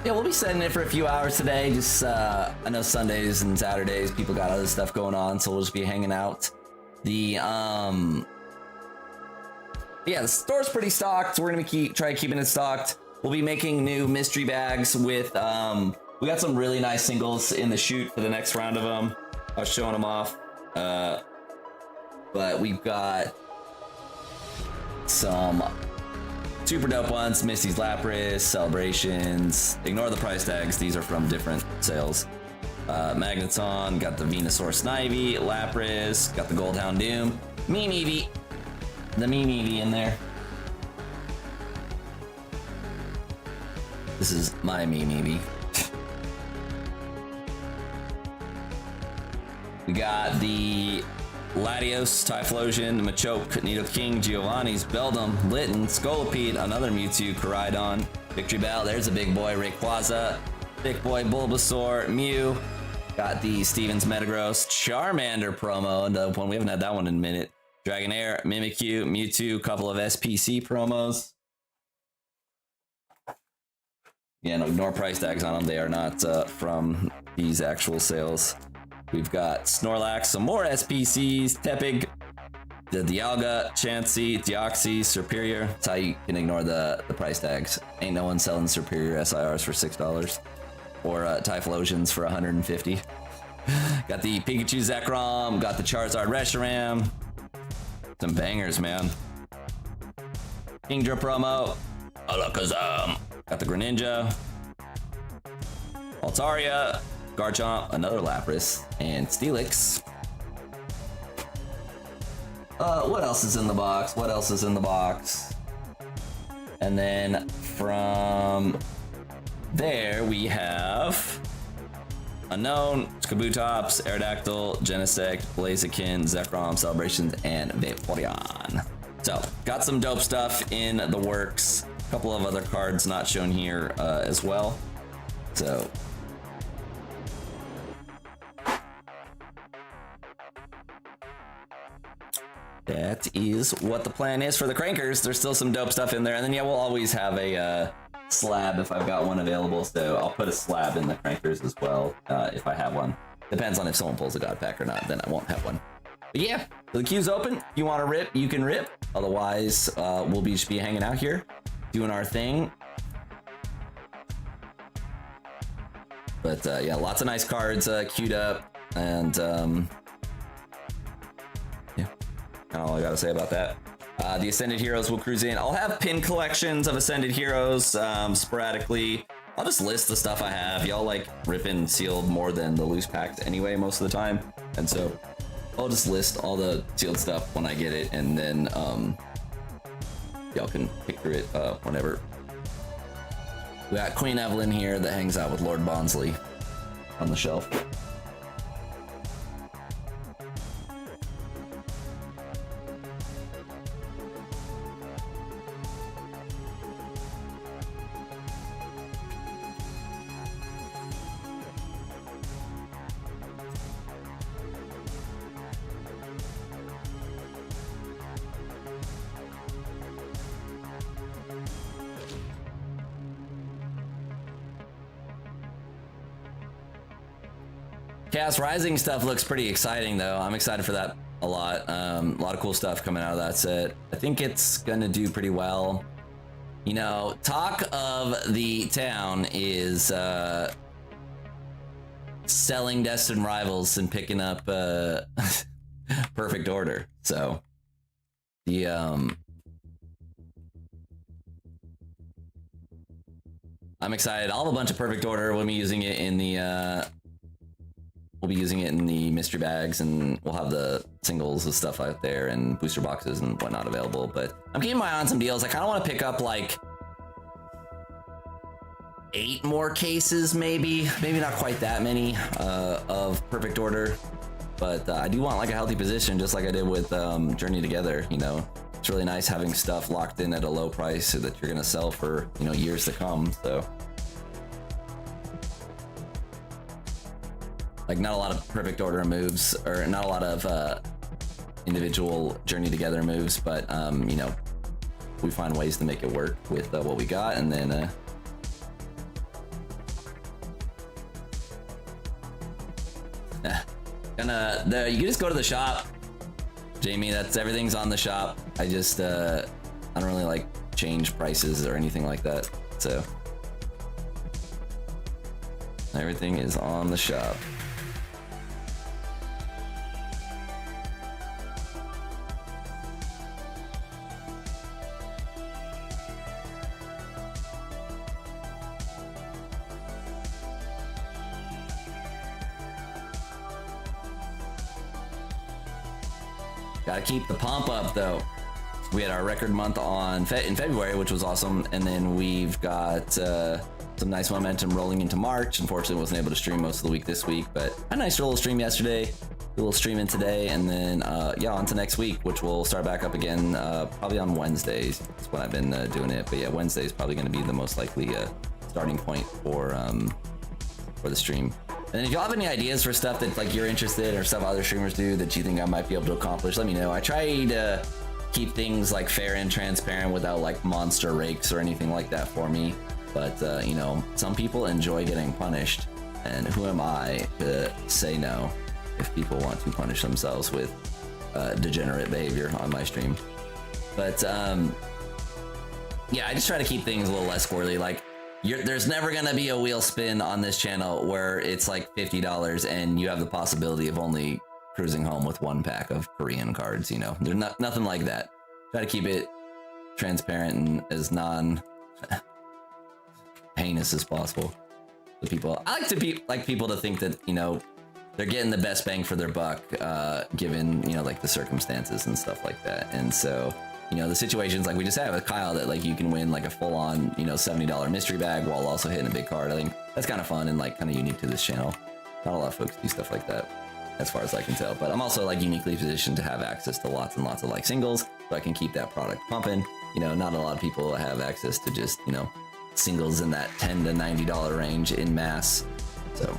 Yeah, we'll be setting it for a few hours today. Just, I know Sundays and Saturdays, people got other stuff going on, so we'll just be hanging out. Yeah, the store's pretty stocked. We're gonna try keeping it stocked. We'll be making new mystery bags with, we got some really nice singles in the shoot for the next round of them. I was showing them off. But we've got some super dope ones. Misty's Lapras, Celebrations. Ignore the price tags. These are from different sales. Magneton, got the Venusaur Snivy, Lapras, got the Goldhound Doom, Mimi, the Mimi in there. This is my Mimi. We got the Latios, Typhlosion, Machoke, Nido King, Giovanni's, Beldum, Litten, Scolipede, another Mewtwo, Koraidon, Victory Bell, there's a big boy, Rayquaza, Big Boy, Bulbasaur, Mew. Got the Stevens Metagross, Charmander promo, and one we haven't had that one in a minute. Dragonair, Mimikyu, Mewtwo, couple of SPC promos. Yeah, no, ignore price tags on them. They are not from these actual sales. We've got Snorlax, some more SPCs, Tepig, the Dialga, Chansey, Deoxys, Superior. That's how you can ignore the price tags. Ain't no one selling Superior SIRs for $6. Or Typhlosions for 150. Got the Pikachu Zekrom, got the Charizard Reshiram. Some bangers, man. Kingdra promo, Alakazam. Got the Greninja, Altaria, Garchomp, another Lapras, and Steelix. What else is in the box? What else is in the box? And then from there we have Unknown, Kabutops, Aerodactyl, Genesect, Blaziken, Zekrom, Celebrations, and Vaporeon. So, got some dope stuff in the works. A couple of other cards not shown here as well. So, that is what the plan is for the Crankers. There's still some dope stuff in there. And then, yeah, we'll always have a slab if I've got one available. So I'll put a slab in the Crankers as well if I have one. Depends on if someone pulls a God Pack or not. Then I won't have one. But yeah, so the queue's open. If you want to rip, you can rip. Otherwise, we'll just be hanging out here, doing our thing. But yeah, lots of nice cards queued up. And yeah, all I gotta say about that. The Ascended Heroes will cruise in. I'll have pin collections of Ascended Heroes sporadically. I'll just list the stuff I have. Y'all like ripping sealed more than the loose packs anyway most of the time. And so I'll just list all the sealed stuff when I get it, and then y'all can pick through it whenever. We got Queen Evelyn here that hangs out with Lord Bonsley on the shelf. Chaos Rising stuff looks pretty exciting though. I'm excited for that a lot. A lot of cool stuff coming out of that set. I think it's gonna do pretty well. You know, talk of the town is selling Destined Rivals and picking up Perfect Order. So the I'm excited. I'll have a bunch of Perfect Order. We'll be using it in the mystery bags, and we'll have the singles and stuff out there and booster boxes and whatnot available. But I'm keeping my eye on some deals. I kind of want to pick up like 8 more cases, maybe not quite that many of Perfect Order, but I do want like a healthy position, just like I did with Journey Together. You know, it's really nice having stuff locked in at a low price so that you're gonna sell for, you know, years to come. So like not a lot of Perfect Order moves, or not a lot of individual Journey Together moves, but you know, we find ways to make it work with what we got. And then you can just go to the shop, Jamie. Everything's on the shop. I just I don't really like change prices or anything like that, so everything is on the shop. Gotta keep the pump up though. We had our record month in February, which was awesome, and then we've got some nice momentum rolling into March. Unfortunately, wasn't able to stream most of the week this week, but a nice little stream yesterday. little streaming today, and then yeah, on to next week, which will start back up again probably on Wednesdays. That's when I've been doing it. But yeah, Wednesday is probably going to be the most likely starting point for the stream. And then if y'all have any ideas for stuff that like you're interested in or stuff other streamers do that you think I might be able to accomplish, let me know. I try to keep things like fair and transparent without like monster rakes or anything like that for me. But you know, some people enjoy getting punished, and who am I to say no if people want to punish themselves with degenerate behavior on my stream. But yeah, I just try to keep things a little less squirrely. Like, there's never gonna be a wheel spin on this channel where it's like $50 and you have the possibility of only cruising home with one pack of Korean cards. You know, there's nothing like that. Try to keep it transparent and as non heinous as possible to people. I like people to think that, you know, they're getting the best bang for their buck, given, you know, like the circumstances and stuff like that. And so, you know, the situations like we just had with Kyle, that like you can win like a full-on, you know, $70 mystery bag while also hitting a big card. I think that's kind of fun and like kind of unique to this channel. Not a lot of folks do stuff like that, as far as I can tell. But I'm also like uniquely positioned to have access to lots and lots of like singles, so I can keep that product pumping. You know, not a lot of people have access to just, you know, singles in that $10 to $90 range in mass. So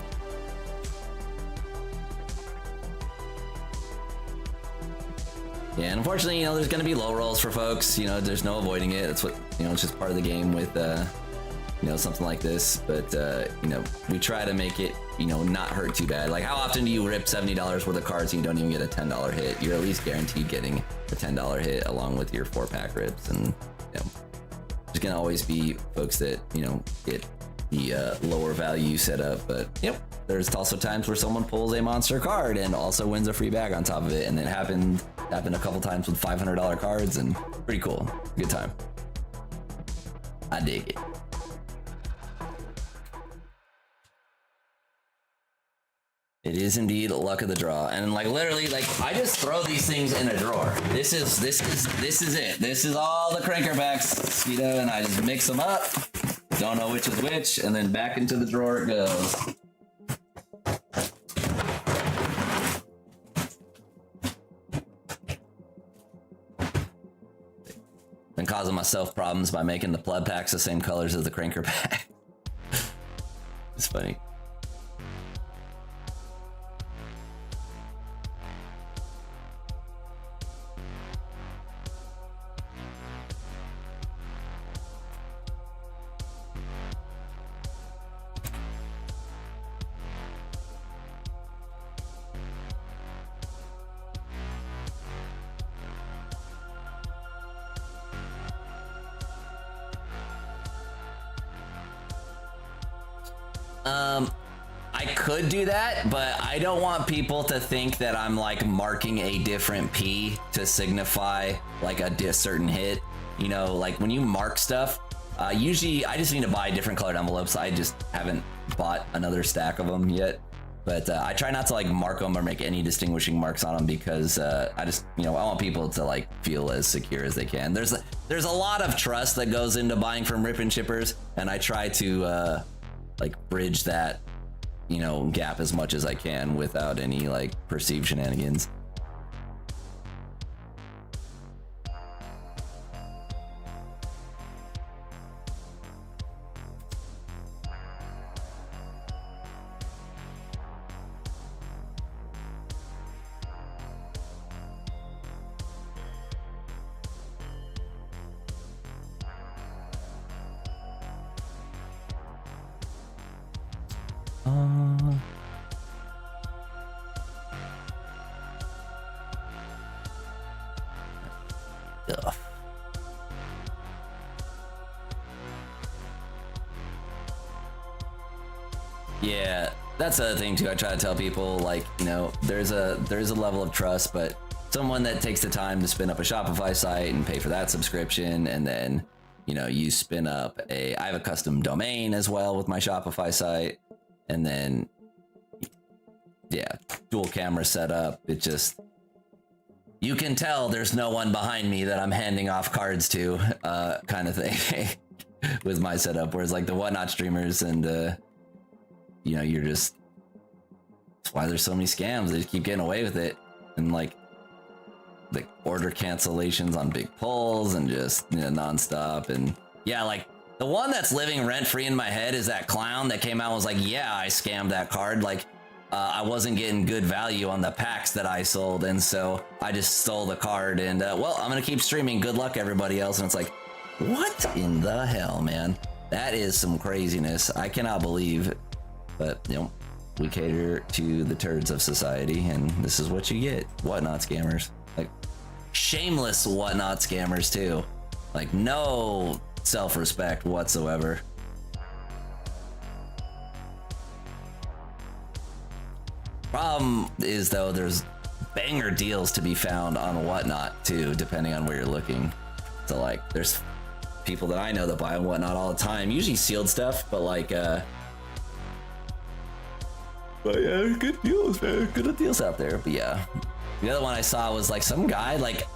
yeah, and unfortunately, you know, there's going to be low rolls for folks. You know, there's no avoiding it. That's what, you know, it's just part of the game with, you know, something like this. But, you know, we try to make it, you know, not hurt too bad. Like, how often do you rip $70 worth of cards and you don't even get a $10 hit? You're at least guaranteed getting a $10 hit along with your 4-pack rips. And, you know, there's going to always be folks that, you know, get the lower value setup. But, yep, there's also times where someone pulls a monster card and also wins a free bag on top of it. And it happened a couple times with $500 cards, and pretty cool. Good time. I dig it. It is indeed luck of the draw, and like literally, like I just throw these things in a drawer. This is it. This is all the crankerbacks, you know, and I just mix them up. Don't know which is which, and then back into the drawer it goes. Been causing myself problems by making the pleb packs the same colors as the cranker pack. It's funny. I could do that, but I don't want people to think that I'm like marking a different P to signify like a certain hit. You know, like when you mark stuff, usually I just need to buy different colored envelopes. I just haven't bought another stack of them yet. But I try not to like mark them or make any distinguishing marks on them because I just, you know, I want people to like feel as secure as they can. There's a lot of trust that goes into buying from rip and chippers, and I try to like bridge that, you know, gap as much as I can without any like perceived shenanigans. Yeah, that's the other thing too. I try to tell people, like, you know, there's a level of trust, but someone that takes the time to spin up a Shopify site and pay for that subscription, and then, you know, you spin up I have a custom domain as well with my Shopify site, and then yeah, dual camera setup. It just, you can tell there's no one behind me that I'm handing off cards to, kind of thing with my setup. Whereas like the Whatnot streamers and you know, you're just That's why there's so many scams. They just keep getting away with it. And like order cancellations on big pulls and just, you know, nonstop. And yeah, like the one that's living rent free in my head is that clown that came out and was like, yeah, I scammed that card. Like, I wasn't getting good value on the packs that I sold. And so I just stole the card and, well, I'm going to keep streaming. Good luck, everybody else. And it's like, what in the hell, man? That is some craziness. I cannot believe it. But, you know, we cater to the turds of society, and this is what you get. Whatnot scammers. Like, shameless whatnot scammers, too. Like, no self-respect whatsoever. Problem is, though, there's banger deals to be found on Whatnot, too, depending on where you're looking. So, like, there's people that I know that buy Whatnot all the time, usually sealed stuff, but, like, but yeah, good deals, man. Good deals out there. But yeah, the other one I saw was like some guy like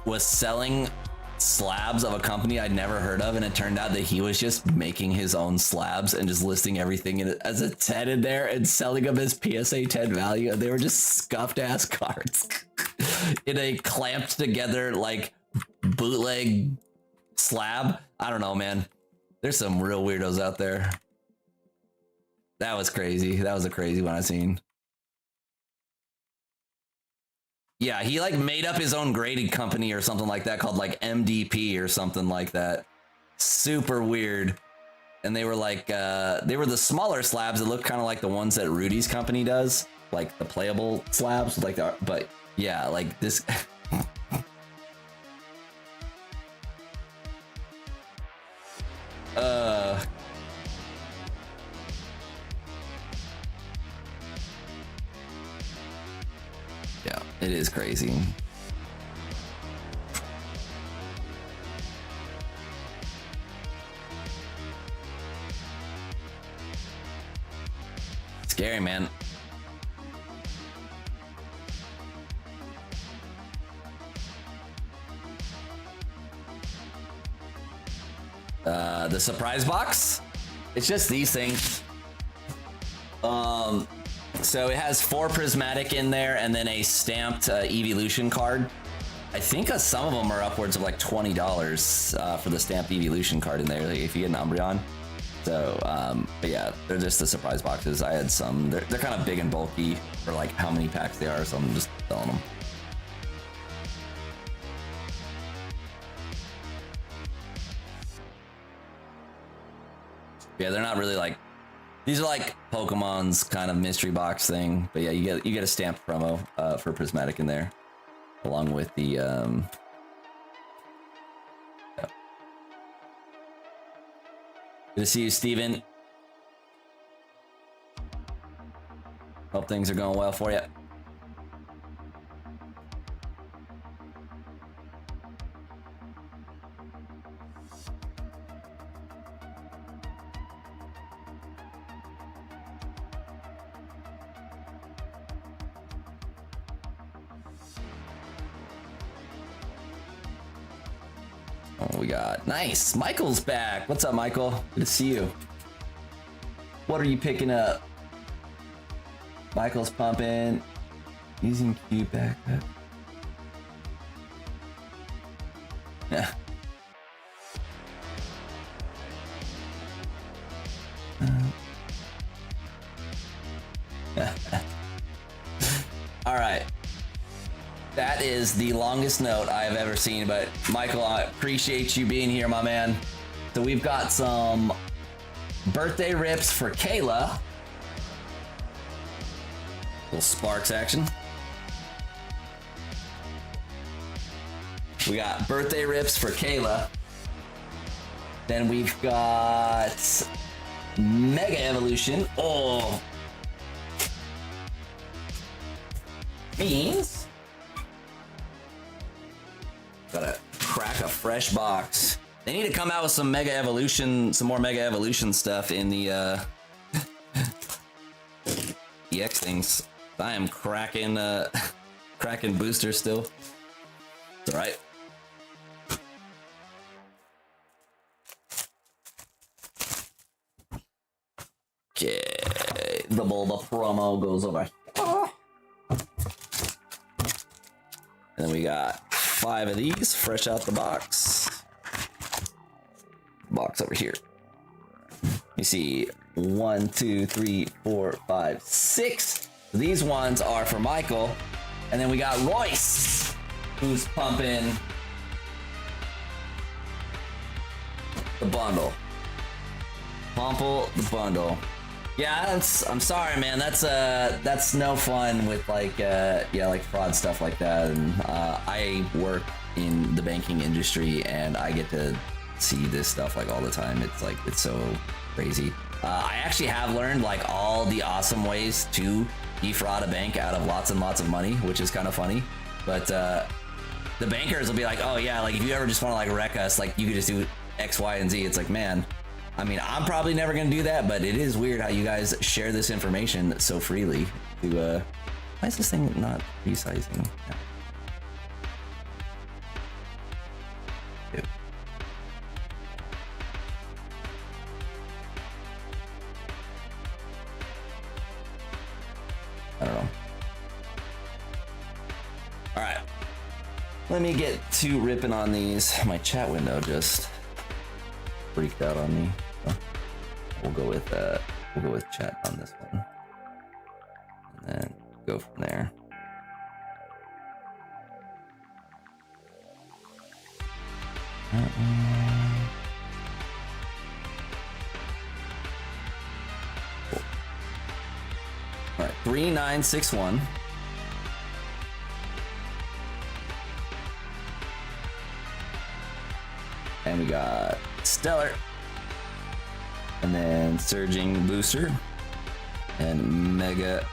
was selling slabs of a company I'd never heard of, and it turned out that he was just making his own slabs and just listing everything in it as a 10 in there and selling them as PSA 10 value. And they were just scuffed ass cards in a clamped together like bootleg slab. I don't know, man. There's some real weirdos out there. That was crazy. That was a crazy one I seen. Yeah, he like made up his own grading company or something like that called like MDP or something like that. Super weird. And they were like, they were the smaller slabs that look kind of like the ones that Rudy's company does, like the playable slabs, like the, but yeah, like this. Yeah, it is crazy. Scary, man. The surprise box, it's just these things. So it has 4 prismatic in there and then a stamped evolution card. I think some of them are upwards of like $20 for the stamped evolution card in there, like if you get an Umbreon. So, but yeah, they're just the surprise boxes. I had some. They're kind of big and bulky for like how many packs they are, so I'm just selling them. Yeah, they're not really like, these are like Pokemon's kind of mystery box thing. But yeah, you get a stamped promo for prismatic in there, along with the yeah. Good to see you, Steven. Hope things are going well for you. Oh, we got nice. Michael's back. What's up, Michael? Good to see you. What are you picking up? Michael's pumping. Using Q backup. Yeah. All right. That is the longest note I have ever seen, but Michael, I appreciate you being here, my man. So we've got some birthday rips for Kayla. Little Sparks action. We got birthday rips for Kayla. Then we've got Mega Evolution. Oh. Means gotta crack a fresh box. They need to come out with some Mega Evolution, some more Mega Evolution stuff in the EX things. I am cracking cracking boosters still. It's all right. Okay, the Bulba promo goes over. And then we got 5 of these fresh out the box. Box over here. You see 1, 2, 3, 4, 5, 6. These ones are for Michael. And then we got Royce, who's pumping the bundle. Pumple the bundle. Yeah, I'm sorry, man. That's no fun with like like fraud stuff like that. And I work in the banking industry, and I get to see this stuff like all the time. It's so crazy. I actually have learned like all the awesome ways to defraud a bank out of lots and lots of money, which is kind of funny. But the bankers will be like, oh yeah, like if you ever just want to like wreck us, like you could just do X, Y, and Z. It's like, man, I mean, I'm probably never gonna do that, but it is weird how you guys share this information so freely. To why is this thing not resizing? Yeah. I don't know. All right, let me get to ripping on these. My chat window just freaked out on me. So we'll go with chat on this one, and then go from there. Cool. All right, 3961. And we got Stellar, and then Surging Booster, and Mega.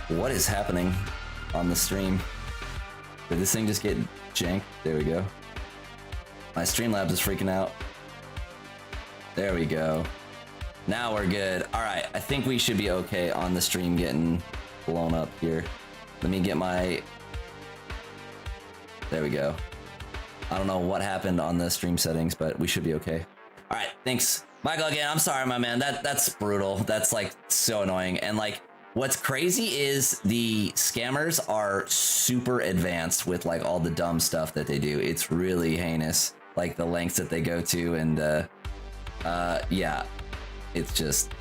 What is happening on the stream? Did this thing just get janked? There we go. My Streamlabs is freaking out. There we go. Now we're good. All right, I think we should be okay on the stream getting blown up here. Let me get my... There we go. I don't know what happened on the stream settings, but we should be okay. All right, thanks. Michael, again, I'm sorry, my man. That's brutal. That's like so annoying. And like, what's crazy is the scammers are super advanced with like all the dumb stuff that they do. It's really heinous, like the lengths that they go to, and yeah. It just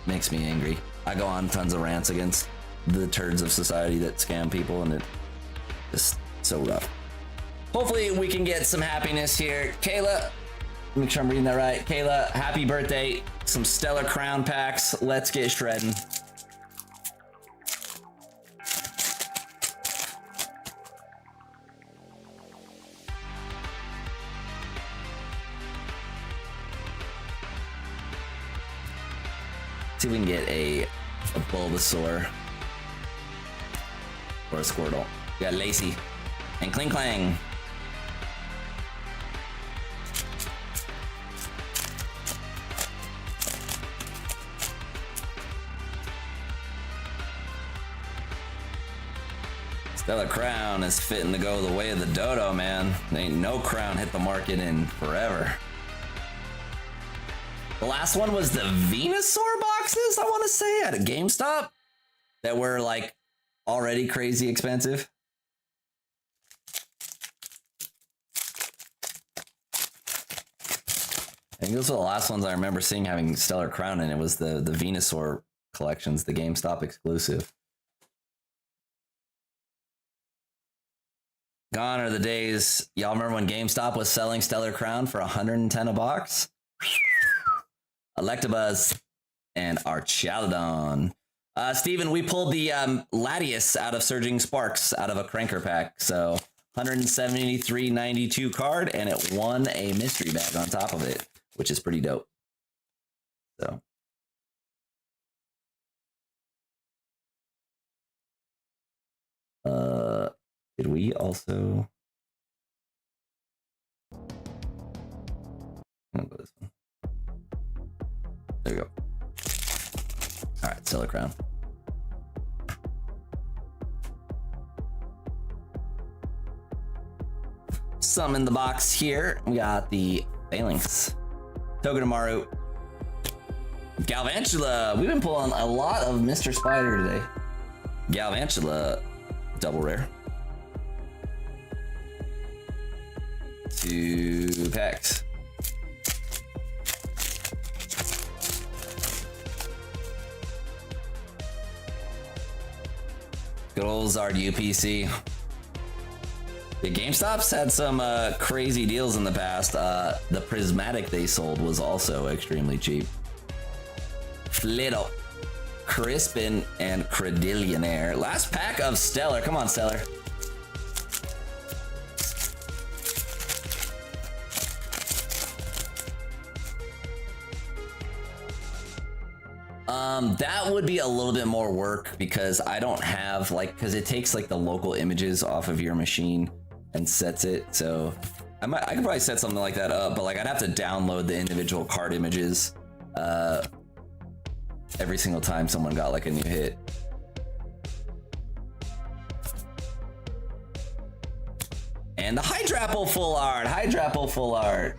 makes me angry. I go on tons of rants against the turds of society that scam people, and it just so rough. Hopefully we can get some happiness here. Kayla, make sure I'm reading that right. Kayla, happy birthday. Some Stellar Crown packs. Let's get shredding. See if we can get a Bulbasaur or a Squirtle. We got Lacey and Kling Clang. Stellar Crown is fitting to go the way of the dodo, man. There ain't no crown hit the market in forever. The last one was the Venusaur boxes, I want to say, at a GameStop that were like already crazy expensive. I think those were the last ones I remember seeing having Stellar Crown in. It was the Venusaur collections, the GameStop exclusive. Gone are the days. Y'all remember when GameStop was selling Stellar Crown for $110 a box? Electabuzz and Archaludon. Steven, we pulled the Latias out of Surging Sparks out of a Cranker pack. So 173.92 card, and it won a mystery bag on top of it, which is pretty dope. So. Did we also... I'm gonna go this one. There you go. All right, Stellar Crown. something in the box here. We got the Phalanx, Togedemaru, Galvantula. We've been pulling a lot of Mr. Spider today. Galvantula, double rare. 2 packs. Good old Zard UPC. The GameStop's had some crazy deals in the past. The prismatic they sold was also extremely cheap. Flitto, Crispin, and Credillionaire. Last pack of Stellar. Come on, Stellar. That would be a little bit more work because I don't have because it takes the local images off of your machine and sets it. So I could probably set something like that up, but I'd have to download the individual card images every single time someone got a new hit. And the Hydrapple full art. Hydrapple full art.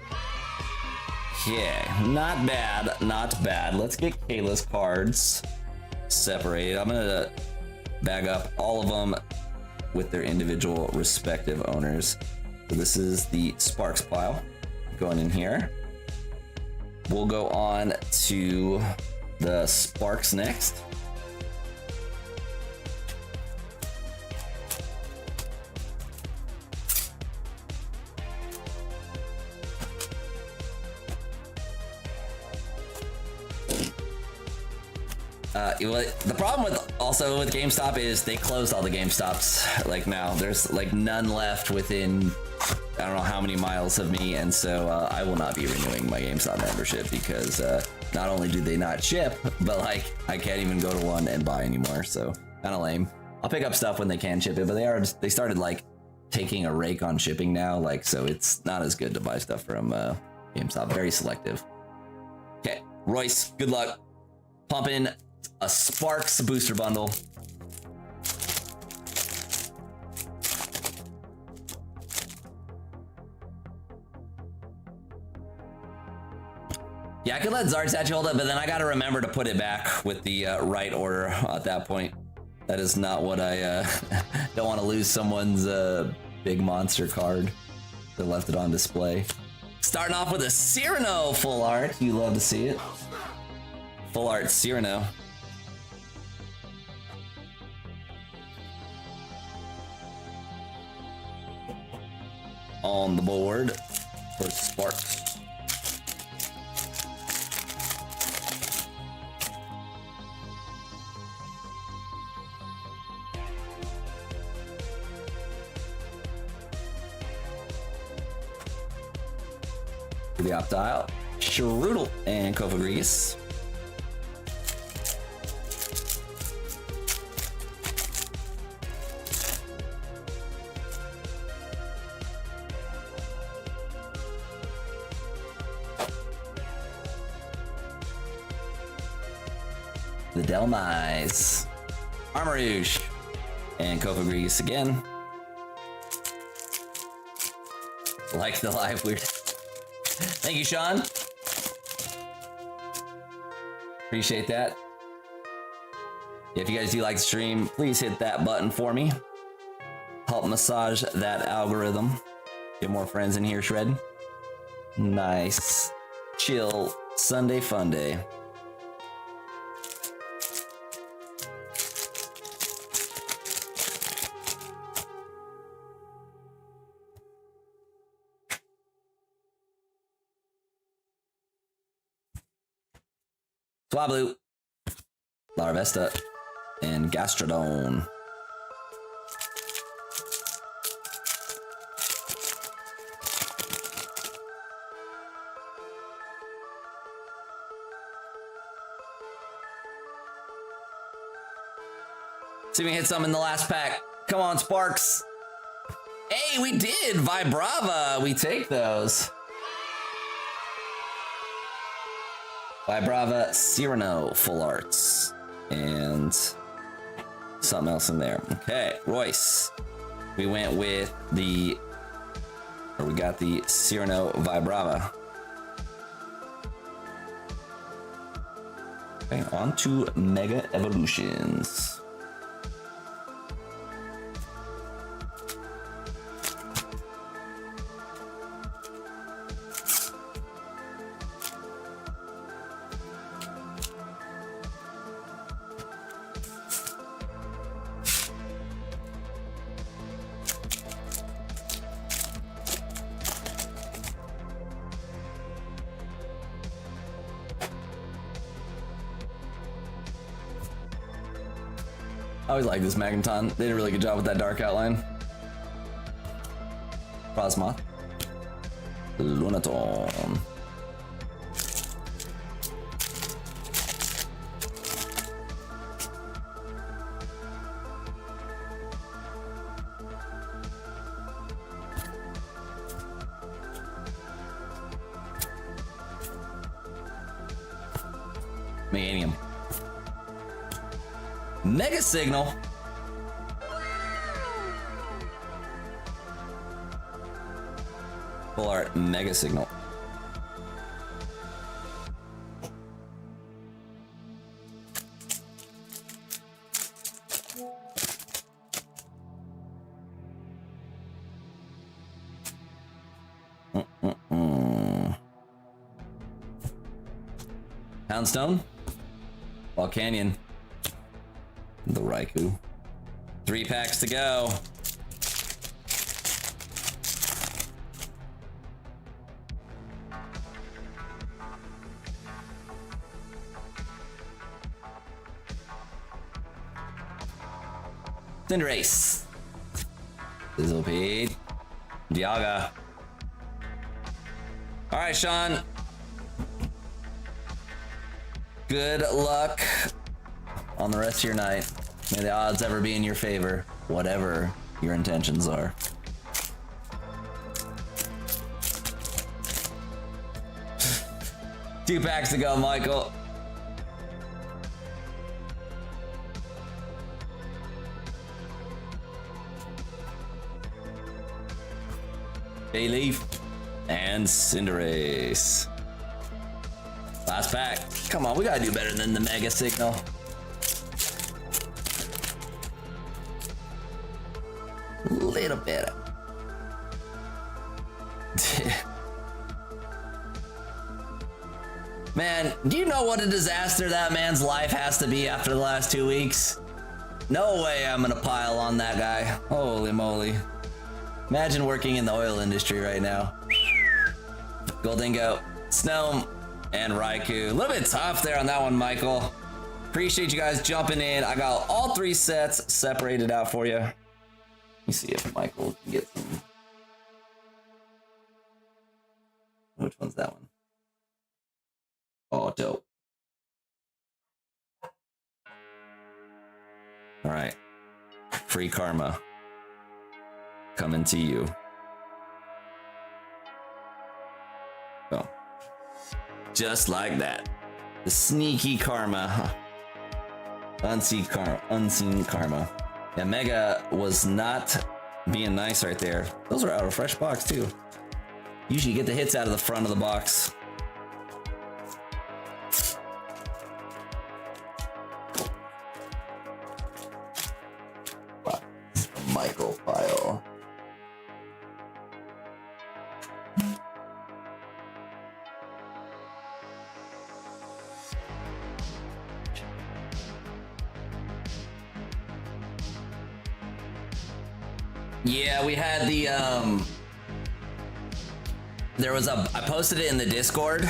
Yeah, not bad, not bad. Let's get Kayla's cards separated. I'm gonna bag up all of them with their individual respective owners. So this is the Sparks pile going in here. We'll go on to the Sparks next. The problem with GameStop is they closed all the GameStops. Now there's none left within I don't know how many miles of me, and so I will not be renewing my GameStop membership because not only do they not ship, but I can't even go to one and buy anymore. So kind of lame. I'll pick up stuff when they can ship it, but they started taking a rake on shipping now, so it's not as good to buy stuff from GameStop. Very selective. Okay, Royce, good luck. Pump in a Sparks booster bundle. Yeah, I could let Zard statue hold it, but then I gotta remember to put it back with the right order at that point. That is not what I don't want to lose someone's big monster card. They left it on display. Starting off with a Cyrano full art. You love to see it. Full art Cyrano. On the board for Sparks. For the Optile, Shrootle and Kofagregas. The Delmise, Armarouge, and Kofagregas again. Like the live weird. Thank you, Sean. Appreciate that. If you guys do like the stream, please hit that button for me. Help massage that algorithm. Get more friends in here, Shred. Nice, chill Sunday fun day. Swablu, Larvesta, and Gastrodon. See if we can hit some in the last pack. Come on, Sparks. Hey, we did! Vibrava, we take those. Vibrava, Cyrano, full arts, and something else in there. Okay, Royce. We went with the Or we got the Cyrano Vibrava. Okay, on to Mega Evolutions. I always like this Magneton. They did a really good job with that dark outline. Frosmoth. Lunaton. Meganium. Mega Signal. Full art Mega Signal. Poundstone. Volcanion. The Raikou. 3 packs to go. Cinderace. Sizzlepede. Dialga. All right, Sean. Good luck on the rest of your night. May the odds ever be in your favor, whatever your intentions are. Two packs to go, Michael. Bayleaf and Cinderace. Last pack. Come on, we gotta do better than the Mega Signal. A little better. Man, do you know what a disaster that man's life has to be after the last 2 weeks? No way I'm gonna pile on that guy. Holy moly. Imagine working in the oil industry right now. Goldingo, Snom, and Raikou. A little bit tough there on that one, Michael. Appreciate you guys jumping in. I got all 3 sets separated out for you. Let me see if Michael can get some. Which one's that one? Oh, dope. All right. Free karma. Coming to you. Oh. Just like that. The sneaky karma. Unseen karma. Yeah, Mega was not being nice right there. Those are out of a fresh box too. Usually you get the hits out of the front of the box. Michael file. Yeah, we had the there was I posted it in the Discord.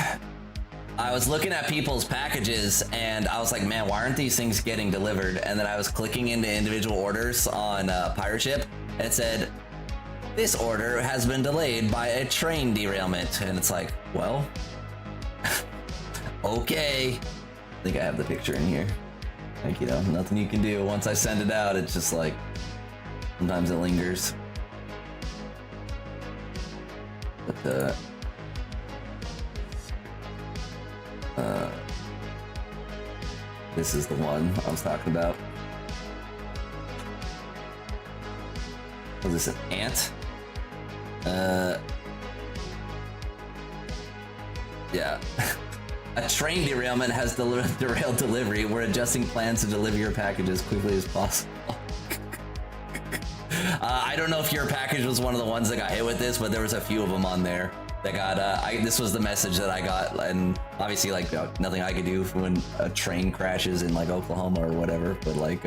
I was looking at people's packages and I was like, man, why aren't these things getting delivered? And then I was clicking into individual orders on Pirate Ship and it said, this order has been delayed by a train derailment. And it's like, well, okay. I think I have the picture in here. Like, you know, nothing you can do. Once I send it out, it's just like, sometimes it lingers. But this is the one I was talking about. Was this an ant? Yeah. A train derailment has derailed delivery. We're adjusting plans to deliver your package as quickly as possible. I don't know if your package was one of the ones that got hit with this, but there was a few of them on there that got, this was the message that I got, and obviously, like, nothing I could do when a train crashes in, like, Oklahoma or whatever, but, like,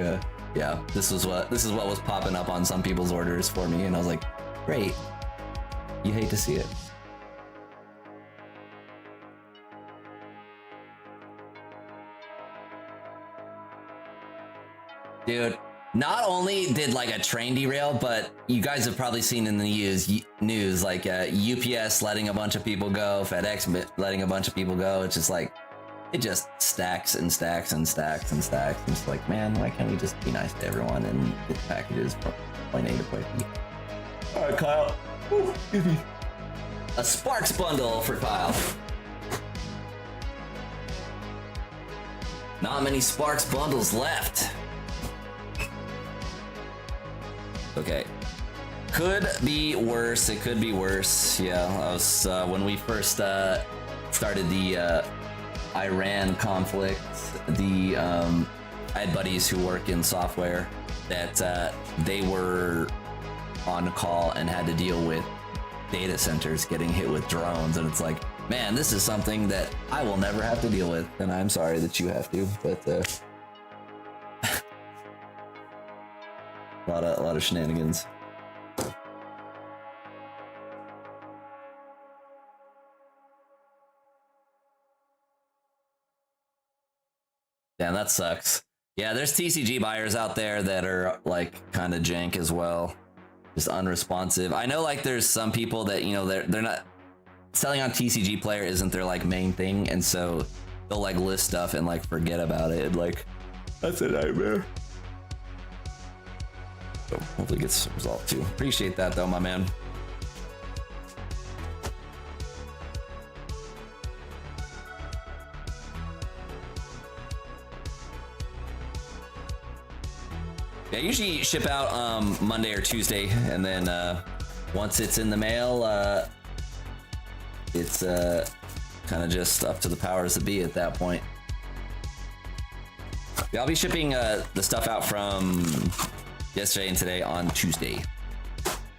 yeah, this is what was popping up on some people's orders for me, and I was like, great. You hate to see it. Dude, not only did like a train derail, but you guys have probably seen in the news like UPS letting a bunch of people go, FedEx letting a bunch of people go. It's just like, it just stacks and stacks and stacks and stacks. And it's like, man, why can't we just be nice to everyone and get packages from point A to point B? All right, Kyle. Ooh, excuse me. A Sparks bundle for Kyle. Not many Sparks bundles left. Okay. Could be worse. It could be worse. Yeah, I was when we first started the Iran conflict. I had buddies who work in software that they were on call and had to deal with data centers getting hit with drones, and it's like, man, this is something that I will never have to deal with, and I'm sorry that you have to, but a lot of shenanigans. Damn, that sucks. Yeah, there's TCG buyers out there that are like kind of jank as well, just unresponsive. I know like there's some people that, you know, they're not selling on TCG Player isn't their like main thing, and so they'll like list stuff and like forget about it. Like, that's a nightmare. So hopefully it gets resolved too. Appreciate that though, my man. Yeah, I usually ship out Monday or Tuesday, and then once it's in the mail, it's kind of just up to the powers that be at that point. Yeah, I'll be shipping the stuff out from yesterday and today on Tuesday.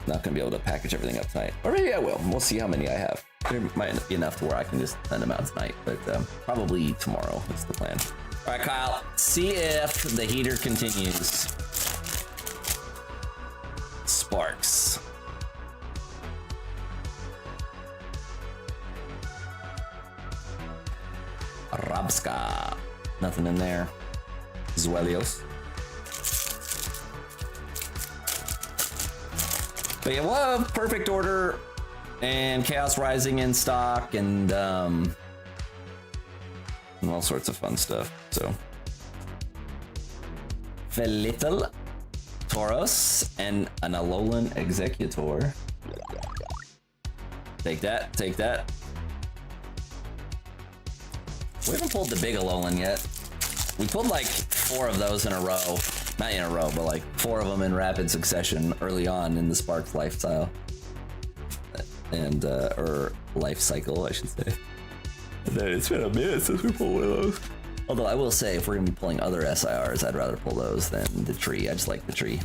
Not gonna be able to package everything up tonight, or maybe I will. We'll see how many I have. There might be enough to where I can just send them out tonight, but probably tomorrow is the plan. All right, Kyle, see if the heater continues. Sparks. Rabska. Nothing in there. Zuelios. But yeah, we'll have Perfect Order and Chaos Rising in stock, and all sorts of fun stuff. So Felittle, Tauros, and an Alolan Executor. Take that, take that. We haven't pulled the big Alolan yet. We pulled like 4 of those in a row. Not in a row, but like 4 of them in rapid succession early on in the Sparks lifestyle. And, or life cycle, I should say. And then it's been a minute since we pulled one of those. Although I will say, if we're gonna be pulling other SIRs, I'd rather pull those than the tree. I just like the tree.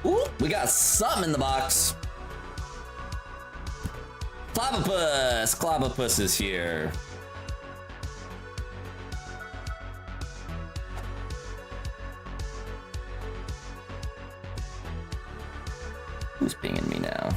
Ooh, we got something in the box. Clobbopus! Clobbopus is here. Who's pinging me now?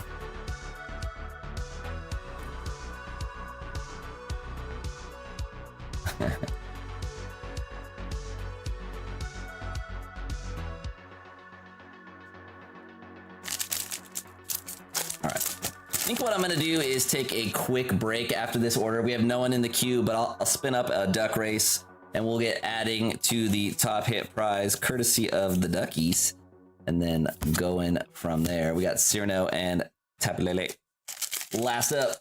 I think what I'm gonna do is take a quick break after this order. We have no one in the queue, but I'll spin up a duck race and we'll get adding to the top hit prize courtesy of the Duckies, and then going from there. We got Cyrano and Tapilele. Last up.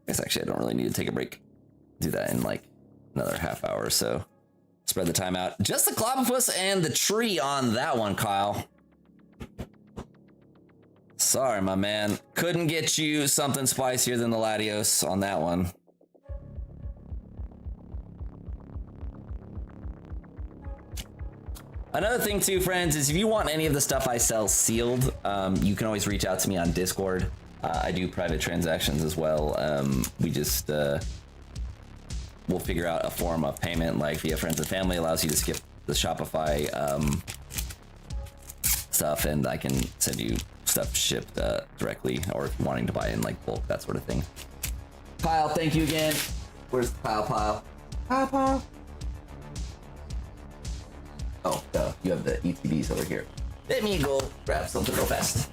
I guess actually I don't really need to take a break. Do that in like another half hour or so. Spread the time out. Just the Clobberpuss and the tree on that one, Kyle. Sorry, my man. Couldn't get you something spicier than the Latios on that one. Another thing too, friends, is if you want any of the stuff I sell sealed, you can always reach out to me on Discord. I do private transactions as well. We just, we'll figure out a form of payment like via friends and family, allows you to skip the Shopify stuff, and I can send you stuff shipped directly, or if you're wanting to buy in like bulk, that sort of thing. Kyle, thank you again. Where's the pile? Pile. Oh, you have the Etbs over here. Let me go grab something real fast.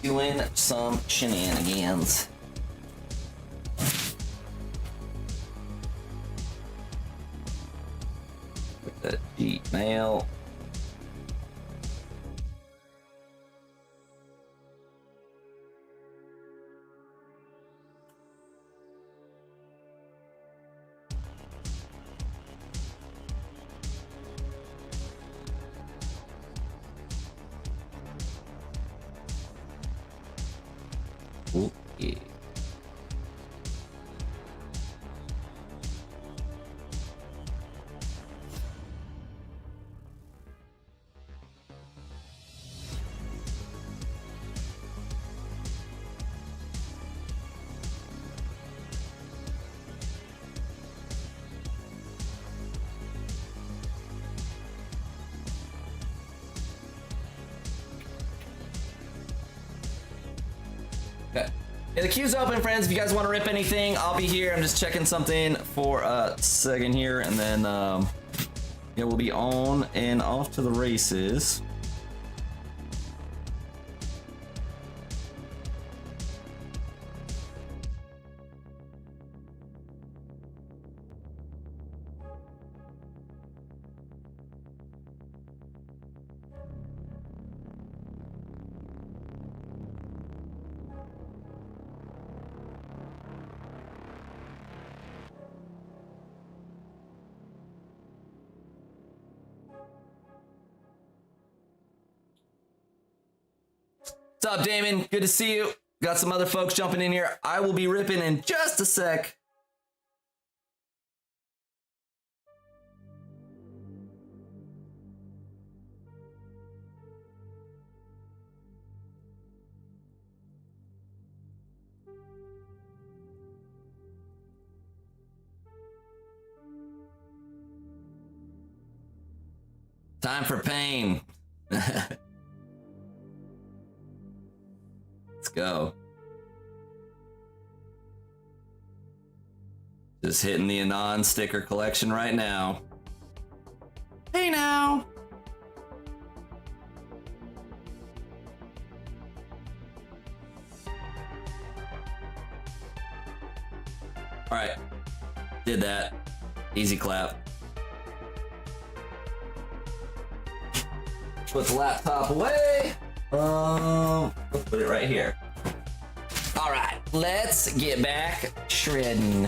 Doing some shenanigans. With the Gmail. Ooh, yeah. Okay. Yeah, the queue's open, friends. If you guys want to rip anything, I'll be here. I'm just checking something for a second here, and then yeah, we'll be on and off to the races. What's up, Damon? Good to see you. Got some other folks jumping in here. I will be ripping in just a sec. Time for pain. Let's go. Just hitting the Anon sticker collection right now. Hey now. All right, did that. Easy clap. Put the laptop away. Let's put it right here. All right, let's get back shredding.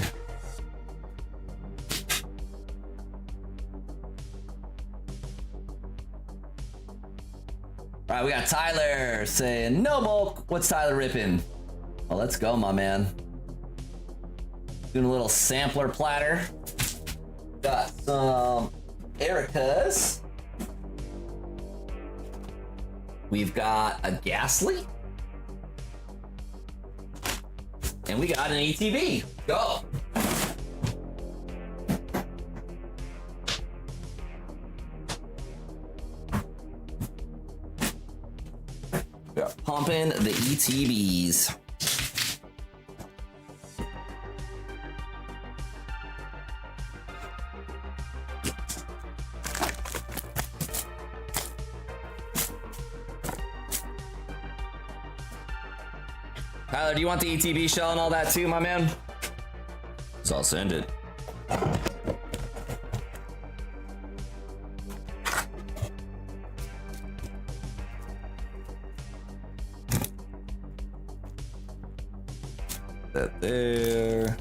All right, we got Tyler saying no bulk. What's Tyler ripping? Well, let's go, my man. Doing a little sampler platter. Got some Erica's. We've got a Ghastly. And we got an ETB. Go. We got pumping the ETBs. Tyler, do you want the ETB shell and all that too, my man? So I'll send it. That there.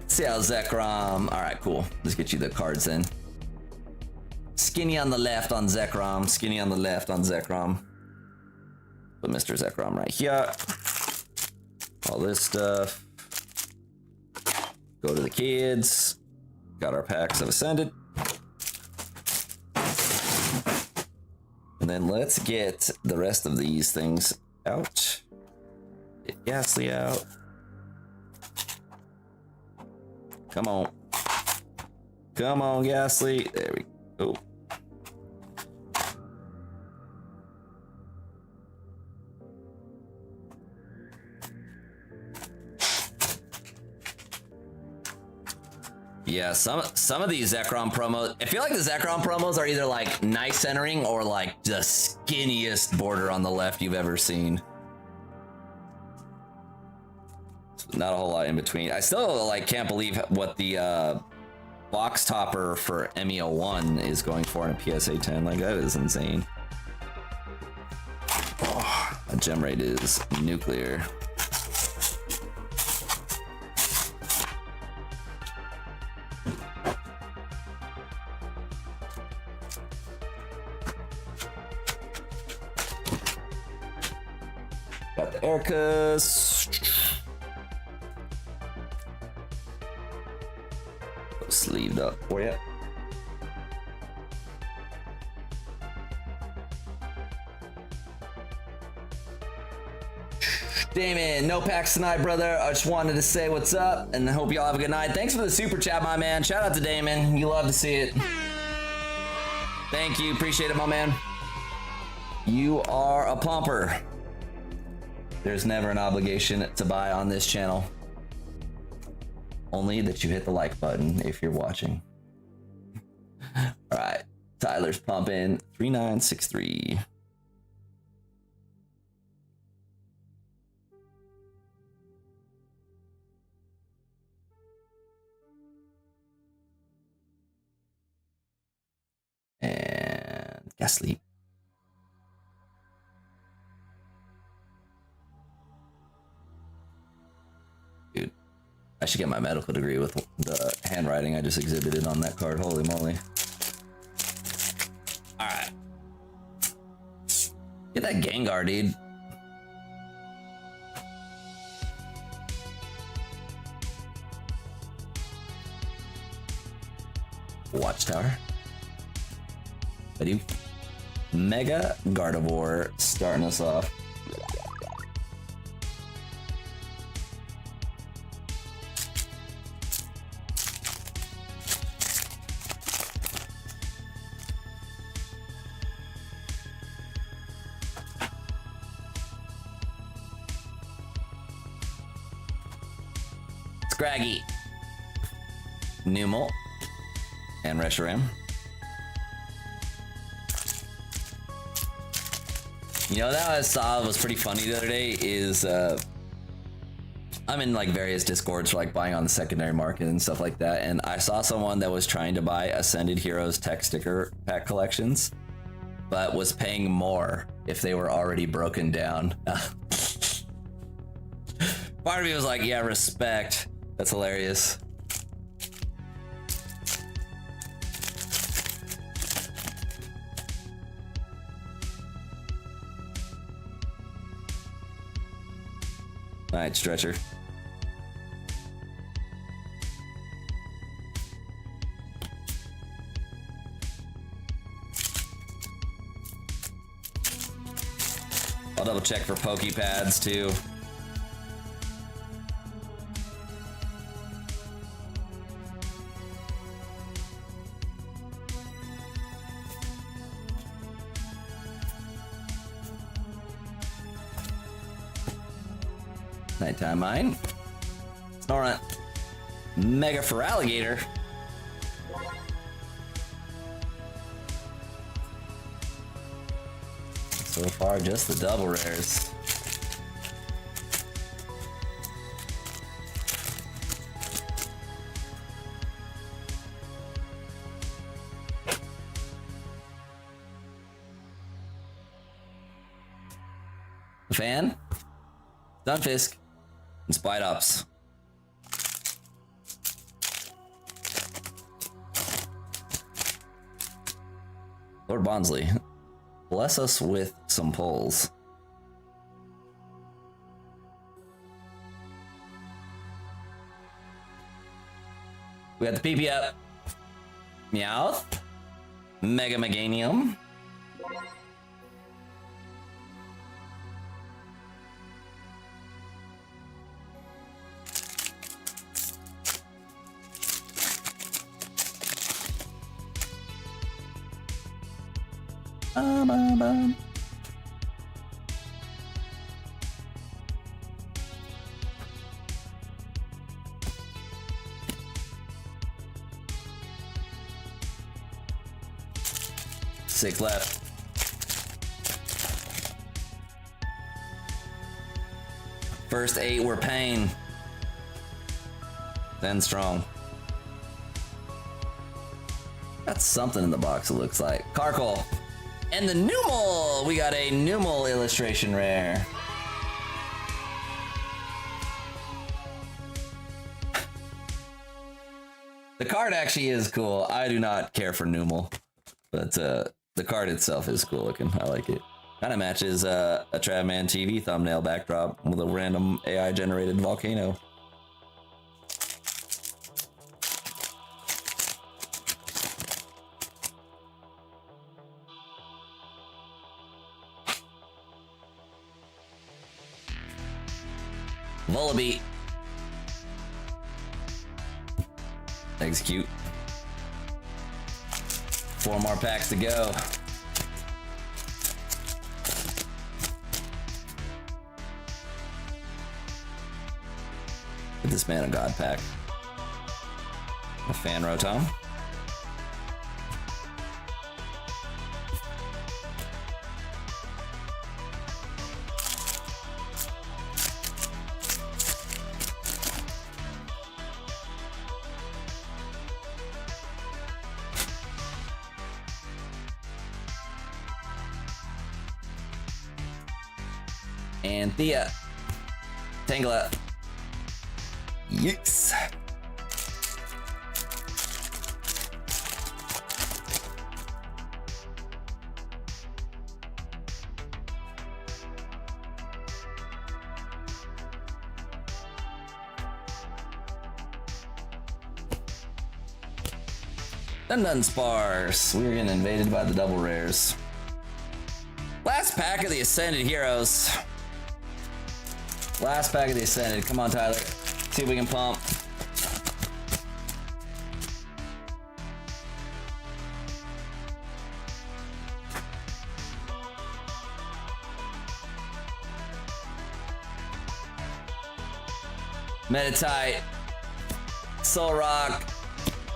See how Zekrom. All right, cool. Let's get you the cards in. Skinny on the left on Zekrom. Skinny on the left on Zekrom. Put Mr. Zekrom right here. All this stuff. Go to the kids. Got our packs of Ascended. And then let's get the rest of these things out. Get Ghastly out. Come on. Come on, Ghastly. There we go. Yeah, some of these Zekrom promos, I feel like the Zekrom promos are either like nice centering or like the skinniest border on the left you've ever seen. Not a whole lot in between. I still like can't believe what the box topper for MEO1 is going for in a PSA 10. Like, that is insane. Oh, a gem rate is nuclear. Got the Ericas. Sleeved up for you. Damon, no packs tonight, brother. I just wanted to say what's up and I hope y'all have a good night. Thanks for the super chat, my man. Shout out to Damon. You love to see it. Thank you. Appreciate it, my man. You are a pumper. There's never an obligation to buy on this channel. Only that you hit the like button if you're watching. All right, Tyler's pumping 3963. And Ghastly. Dude. I should get my medical degree with the handwriting I just exhibited on that card. Holy moly. Alright. Get that Gengar, dude. Watchtower. I do. Mega Gardevoir starting us off. Scraggy, Numel, and Reshiram. You know, that I saw was pretty funny the other day is I'm in like various discords for like buying on the secondary market and stuff like that, and I saw someone that was trying to buy Ascended Heroes tech sticker pack collections but was paying more if they were already broken down. Part of me was like, yeah, respect. That's hilarious. All right, stretcher. I'll double check for Poke Pads too. Nighttime mine. Snorunt. Mega for alligator. So far, just the double rares. Fan, Stunfisk, and Spidops. Lord Bondsley, bless us with some pulls. We got the PP up. Meowth, Mega Meganium. Six left. First 8 were pain. Then strong. That's something in the box, it looks like. Carkle. And the Numel! We got a Numel illustration rare. The card actually is cool. I do not care for Numel, but the card itself is cool looking. I like it. Kind of matches a Travman TV thumbnail backdrop with a random AI generated volcano. Volibee. Execute. 4 more packs to go. Give this man a god pack. A Fan Rotom. And Thea. Tangela. Yikes. Dun Sparse. We're getting invaded by the double rares. Last pack of the Ascended Heroes. Last pack of the Ascended. Come on, Tyler. See if we can pump. Meditite. Soul Rock.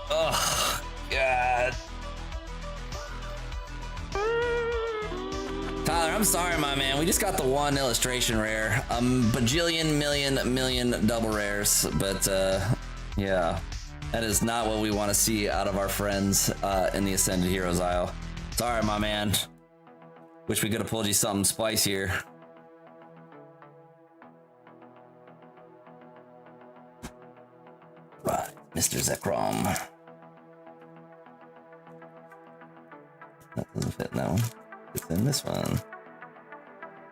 Oh, God. Tyler, I'm sorry, my man. We just got the one illustration rare. Bajillion, million double rares. But, yeah. That is not what we want to see out of our friends in the Ascended Heroes aisle. Sorry, my man. Wish we could have pulled you something spicier. Right, Mr. Zekrom. That doesn't fit in that one. It's in this one.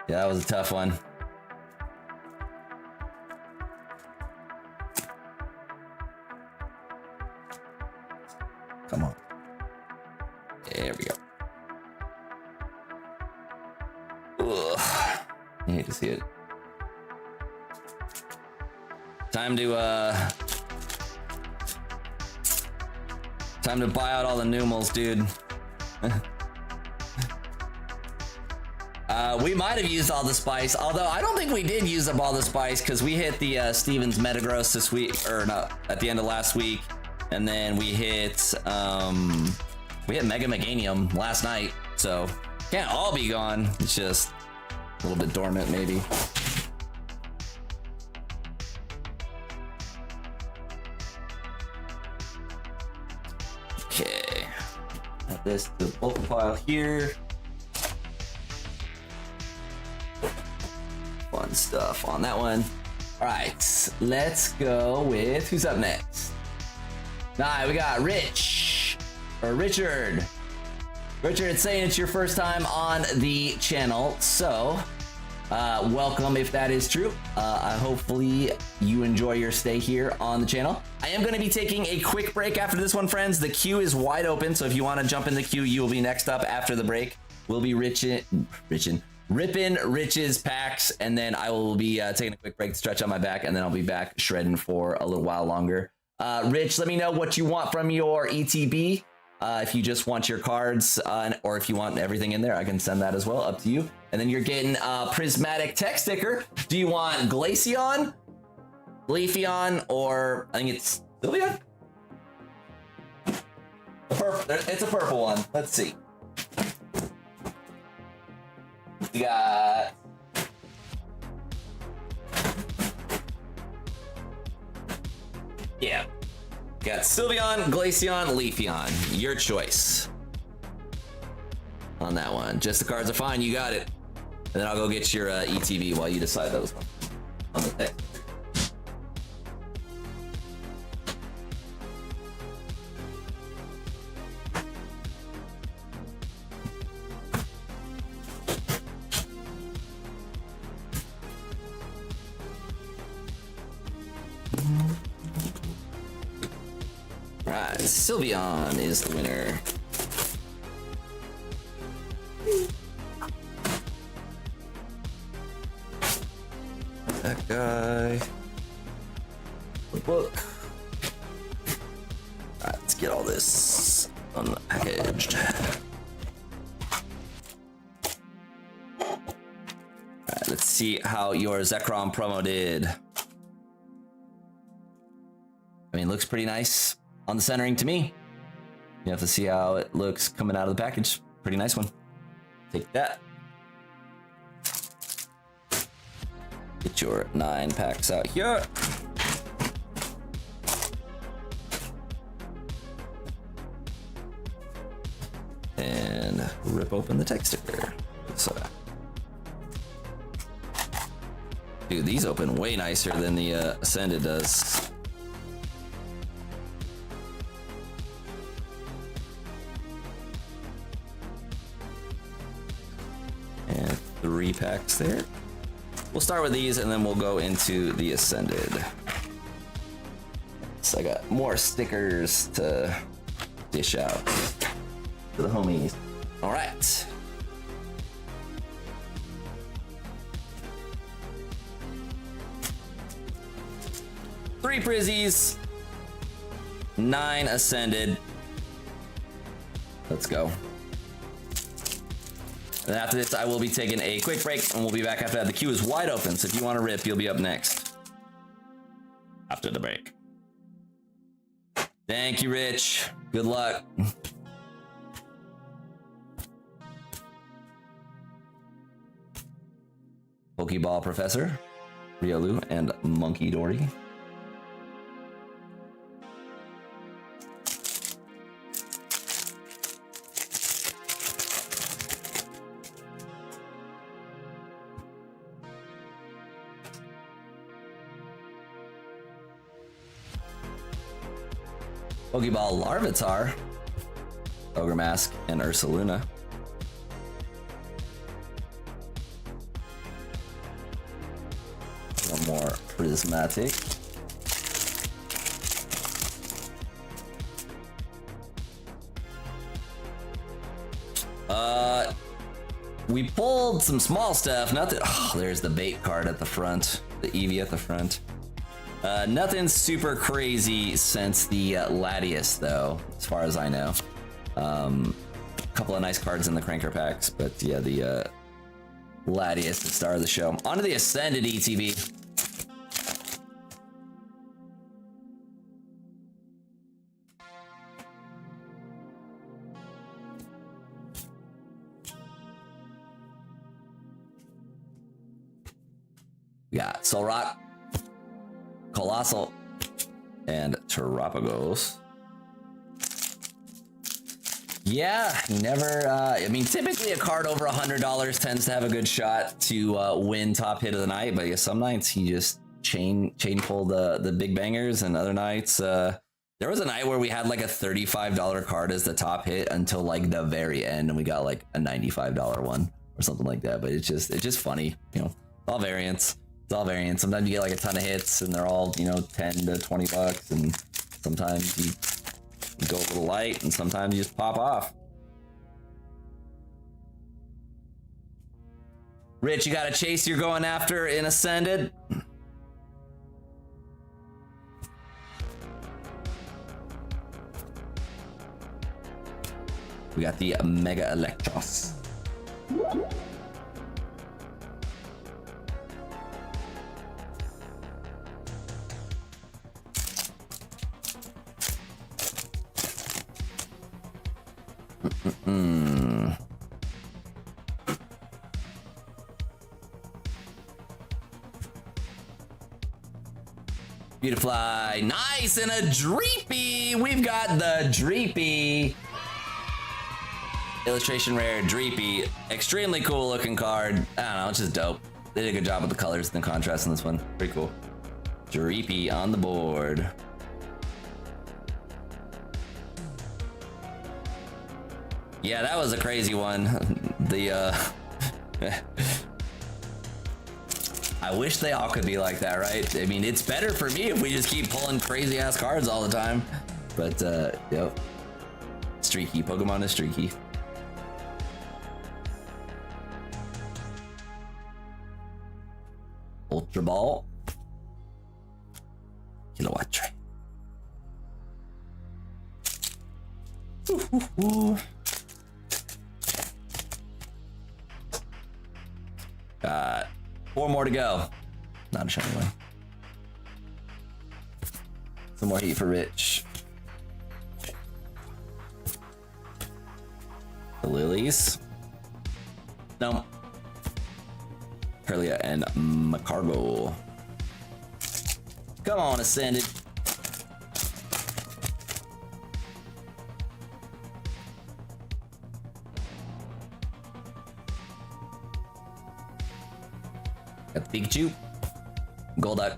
Yeah, that was a tough one. Come on. There we go. Ugh. I hate to see it. Time to buy out all the Numels, dude. We might have used all the spice, although I don't think we did use up all the spice because we hit the Stevens Metagross this week, or no, at the end of last week, and then we hit Mega Meganium last night, so can't all be gone. It's just a little bit dormant, maybe. Okay, add this to the bulk file here. Fun stuff on that one. All right, let's go with who's up next. All right, we got Rich or Richard. Richard, it's saying it's your first time on the channel, so welcome if that is true. Hopefully you enjoy your stay here on the channel. I am going to be taking a quick break after this one, friends. The queue is wide open, so if you want to jump in the queue, you will be next up after the break. We'll be ripping Rich's packs, and then I will be taking a quick break to stretch out my back, and then I'll be back shredding for a little while longer. Rich, let me know what you want from your ETB. If you just want your cards, or if you want everything in there, I can send that as well, up to you. And then you're getting a Prismatic Tech sticker. Do you want Glaceon, Leafeon, or I think it's Sylveon? It's a purple one. Let's see. We got got Sylveon, Glaceon, Leafeon. Your choice on that one. Just the cards are fine. You got it. And then I'll go get your ETB while you decide those ones on the deck. Alright, Sylveon is the winner. That guy. The book. Alright, let's get all this unpackaged. Alright, let's see how your Zekrom promo did. I mean, looks pretty nice on the centering to me. You have to see how it looks coming out of the package. Pretty nice one. Take that. Get your 9 packs out here. And rip open the tech sticker. So, dude, these open way nicer than the Ascended does. And 3 packs there. We'll start with these and then we'll go into the Ascended. So I got more stickers to dish out to the homies. All right. Three Prizzies, 9 Ascended. Let's go. And after this, I will be taking a quick break, and we'll be back after that. The queue is wide open, so if you want to rip, you'll be up next after the break. Thank you, Rich. Good luck. Pokeball Professor, Riolu, and Monkey Dory. Pokeball Larvitar, Ogre Mask, and Ursaluna. One more Prismatic. We pulled some small stuff. Nothing. Oh, there's the bait card at the front. The Eevee at the front. Nothing super crazy since the Latias, though, as far as I know. A couple of nice cards in the Cranker packs, but yeah, the Gladius, the star of the show. On to the Ascended ETB. We got Solrock, Colossal, and Terapagos. Yeah, never. I mean, typically a card over $100 tends to have a good shot to win top hit of the night. But yeah, some nights you just chain pull the big bangers, and other nights there was a night where we had like a $35 card as the top hit until like the very end, and we got like a $95 one or something like that. But it's just funny, you know. All variants. It's all variants. Sometimes you get like a ton of hits, and they're all, you know, 10 to 20 bucks, and sometimes you go a little light, and sometimes you just pop off. Rich, you got a chase you're going after in Ascended? We got the Mega Electros. Beautifly, nice, and a Dreepy. We've got the Dreepy. Illustration rare Dreepy. Extremely cool looking card. I don't know, it's just dope. They did a good job with the colors and the contrast in this one. Pretty cool. Dreepy on the board. Yeah, that was a crazy one. I wish they all could be like that, right? I mean, it's better for me if we just keep pulling crazy ass cards all the time. But, yep. Streaky. Pokemon is streaky. Ultra Ball. Kilowatt Tray. Got 4 more to go. Not a shiny one. Some more heat for Rich. The Lilies. No. Kirlia and Macargo. Come on, Ascended. Got the Pikachu, Golduck,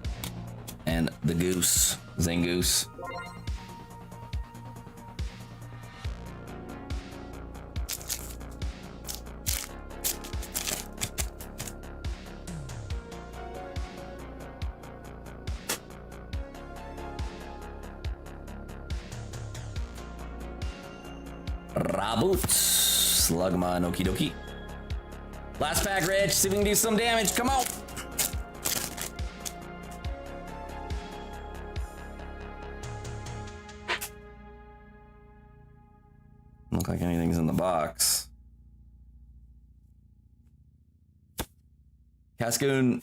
and the Goose, Zangoose. Raboot, Slugma, Okie dokie. Last pack, Rich. See if we can do some damage. Come on. Look like anything's in the box. Cascoon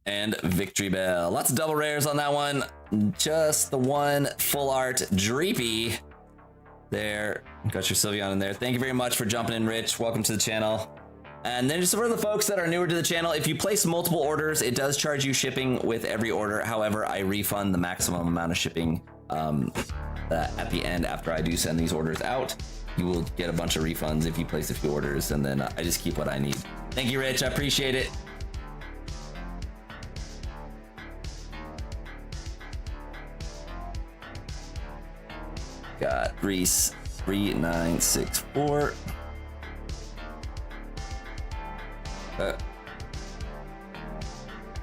and Victory Bell. Lots of double rares on that one. Just the one full art Dreepy. There. Got your Sylveon in there. Thank you very much for jumping in, Rich. Welcome to the channel. And then just for the folks that are newer to the channel, if you place multiple orders, it does charge you shipping with every order. However, I refund the maximum amount of shipping at the end after I do send these orders out. You will get a bunch of refunds if you place a few orders, and then I just keep what I need. Thank you, Rich. I appreciate it. Got Reese 3964.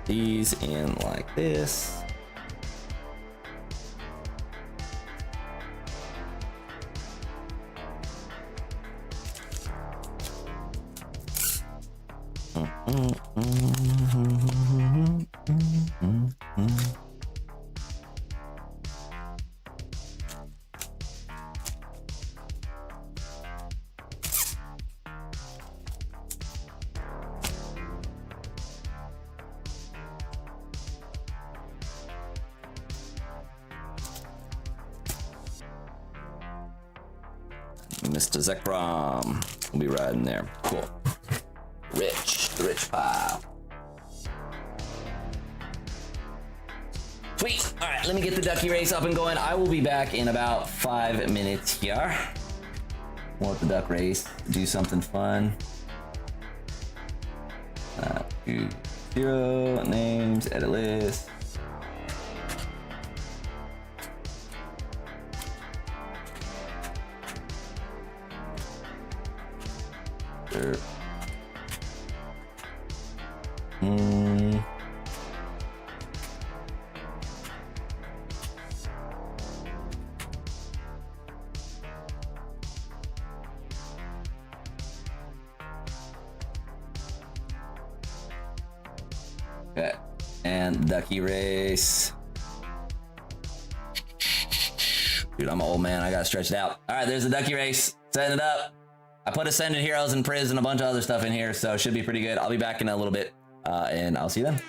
These in like this. Mr. Zekrom will be riding there. Cool. Rich, the rich pile. Sweet. All right, let me get the ducky race up and going. I will be back in about 5 minutes here. Want the duck race, do something fun. 0 names, edit list. Sure. Okay, and ducky race. Dude, I'm an old man. I gotta stretch it out. All right, there's the ducky race. Setting it up. I put Ascended Heroes and Priz and a bunch of other stuff in here, so it should be pretty good. I'll be back in a little bit, and I'll see you then.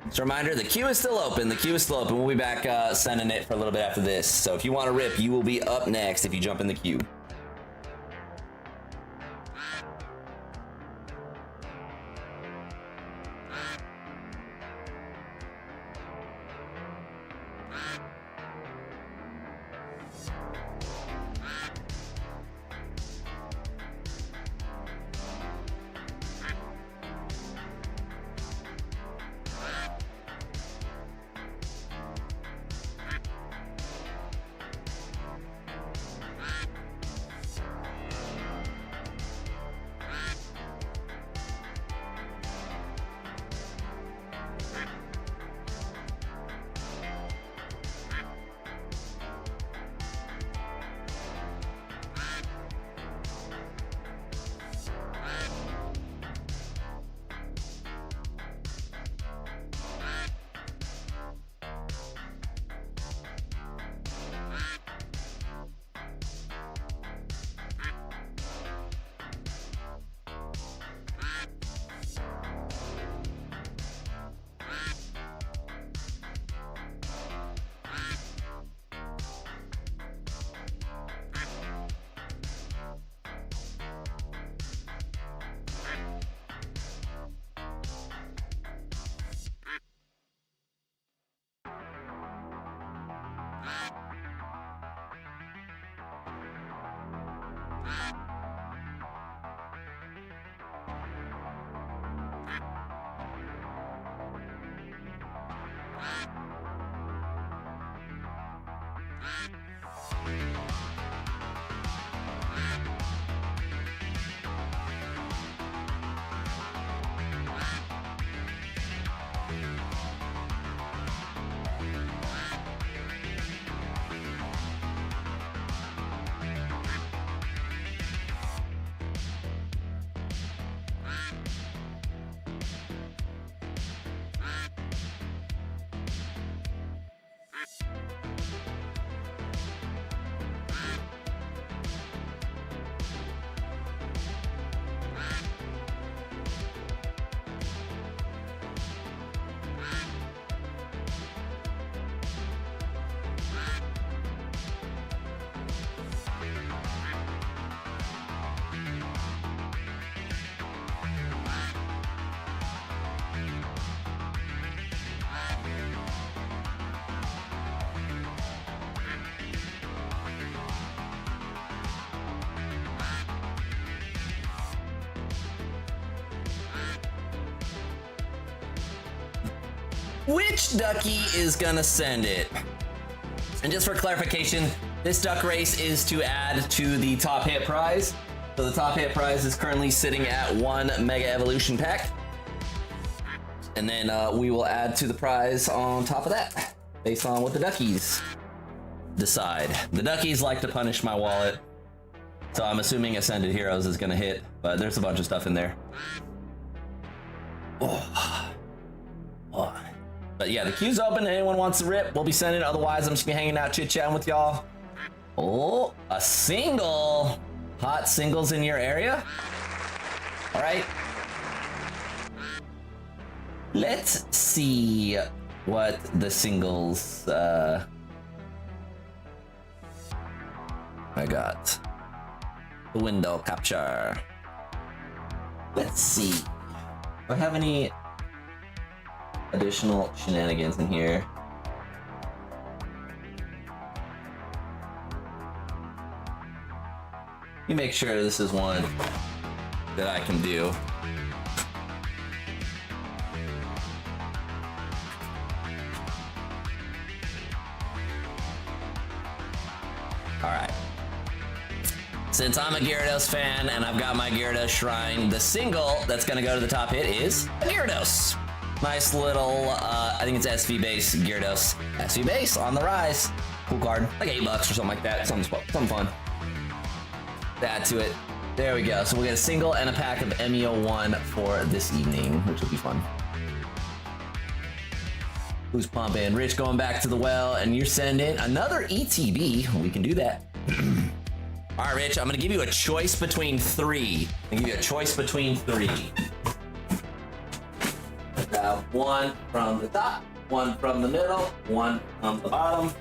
Just a reminder, the queue is still open. The queue is still open. We'll be back sending it for a little bit after this. So if you want to rip, you will be up next if you jump in the queue. Which ducky is gonna send it? And just for clarification, this duck race is to add to the top hit prize. So the top hit prize is currently sitting at 1 Mega Evolution pack. And then we will add to the prize on top of that, based on what the duckies decide. The duckies like to punish my wallet, so I'm assuming Ascended Heroes is gonna hit, but there's a bunch of stuff in there. Oh. But yeah, the queue's open. Anyone wants to rip, we'll be sending it. Otherwise, I'm just gonna be hanging out, chit-chatting with y'all. Oh, a single. Hot singles in your area? All right. Let's see what the singles I got. The window capture. Let's see. Do I have any additional shenanigans in here? Let me make sure this is one that I can do. All right. Since I'm a Gyarados fan and I've got my Gyarados Shrine, the single that's gonna go to the top hit is a Gyarados. Nice little, I think it's SV base Gyarados. SV base on the rise. Cool card, like $8 or something like that. Something fun. Add to it. There we go. So we'll get a single and a pack of MEO1 for this evening, which will be fun. Who's pumping? Rich going back to the well, and you're sending another ETB. We can do that. All right, Rich, I'm gonna give you a choice between three. One from the top, one from the middle, one from the bottom.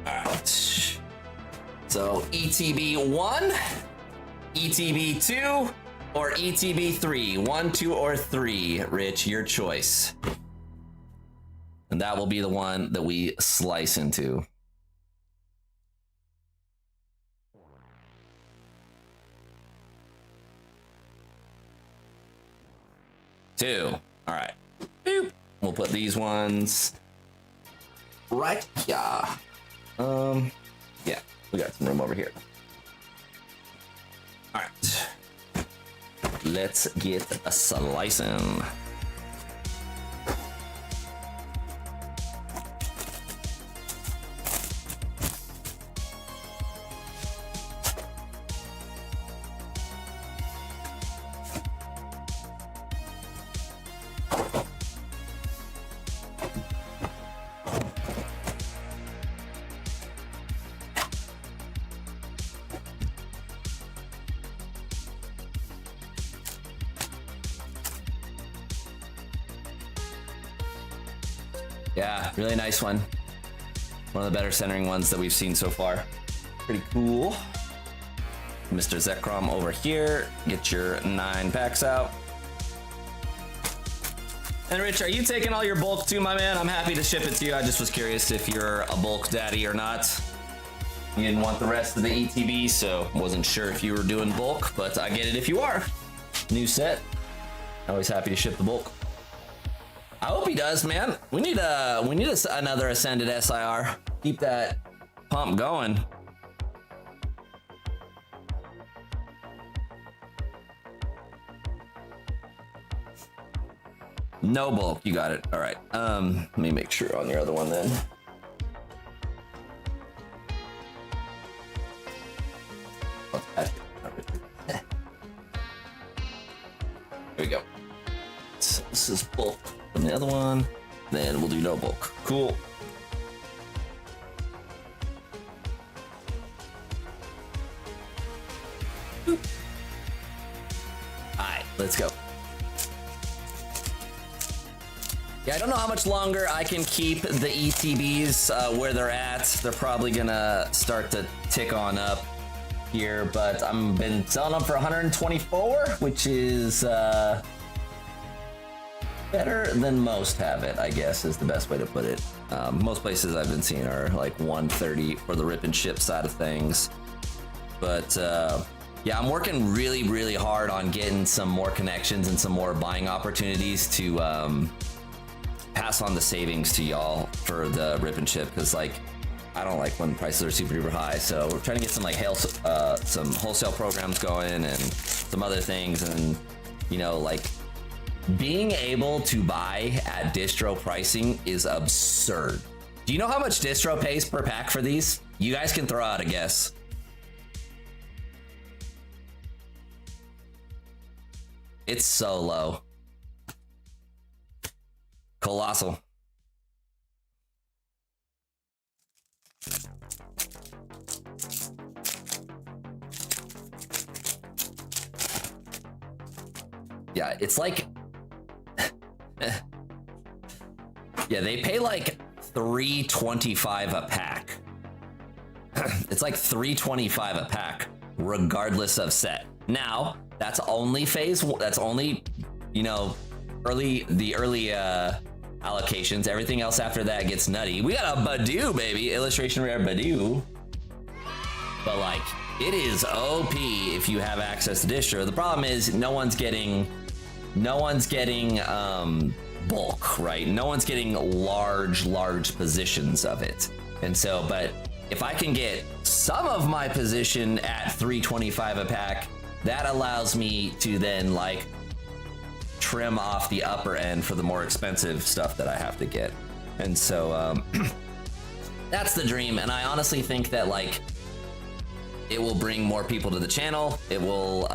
All right. So ETB 1, ETB 2, or ETB 3. 1, 2, or 3. Rich, your choice. And that will be the one that we slice into. Two. All right. Boop. We'll put these ones right here. Yeah, we got some room over here. All right. Let's get a slicing. Yeah, really nice one. One of the better centering ones that we've seen so far. Pretty cool. Mr. Zekrom over here. Get your 9 packs out. And Rich, are you taking all your bulk too, my man? I'm happy to ship it to you. I just was curious if you're a bulk daddy or not. You didn't want the rest of the ETB, so wasn't sure if you were doing bulk, but I get it if you are. New set. Always happy to ship the bulk. I hope he does, man. We need another Ascended SIR. Keep that pump going. No bulk, you got it. All right. Let me make sure on your other one then. There we go. So this is bulk. And the other one, then we'll do no bulk. Cool. Alright, let's go. Yeah, I don't know how much longer I can keep the ETBs where they're at. They're probably gonna start to tick on up here, but I've been selling them for 124, which is better than most have it, I guess, is the best way to put it. Most places I've been seeing are like 130 for the rip and ship side of things. But yeah, I'm working really, really hard on getting some more connections and some more buying opportunities to pass on the savings to y'all for the rip and ship, because like I don't like when prices are super duper high. So we're trying to get some like some wholesale programs going and some other things, and you know, like being able to buy at distro pricing is absurd. Do you know how much distro pays per pack for these? You guys can throw out a guess. It's so low. Colossal. Yeah, it's like yeah, they pay like $3.25 a pack. It's like $3.25 a pack, regardless of set. Now, that's only phase one. That's only, you know, early allocations. Everything else after that gets nutty. We got a Badoo, baby, illustration rare Badoo. But like, it is OP if you have access to distro. The problem is no one's getting bulk, right? No one's getting large positions of it. And so, but if I can get some of my position at $3.25 a pack, that allows me to then like trim off the upper end for the more expensive stuff that I have to get. And so that's the dream. And I honestly think that like it will bring more people to the channel. It will,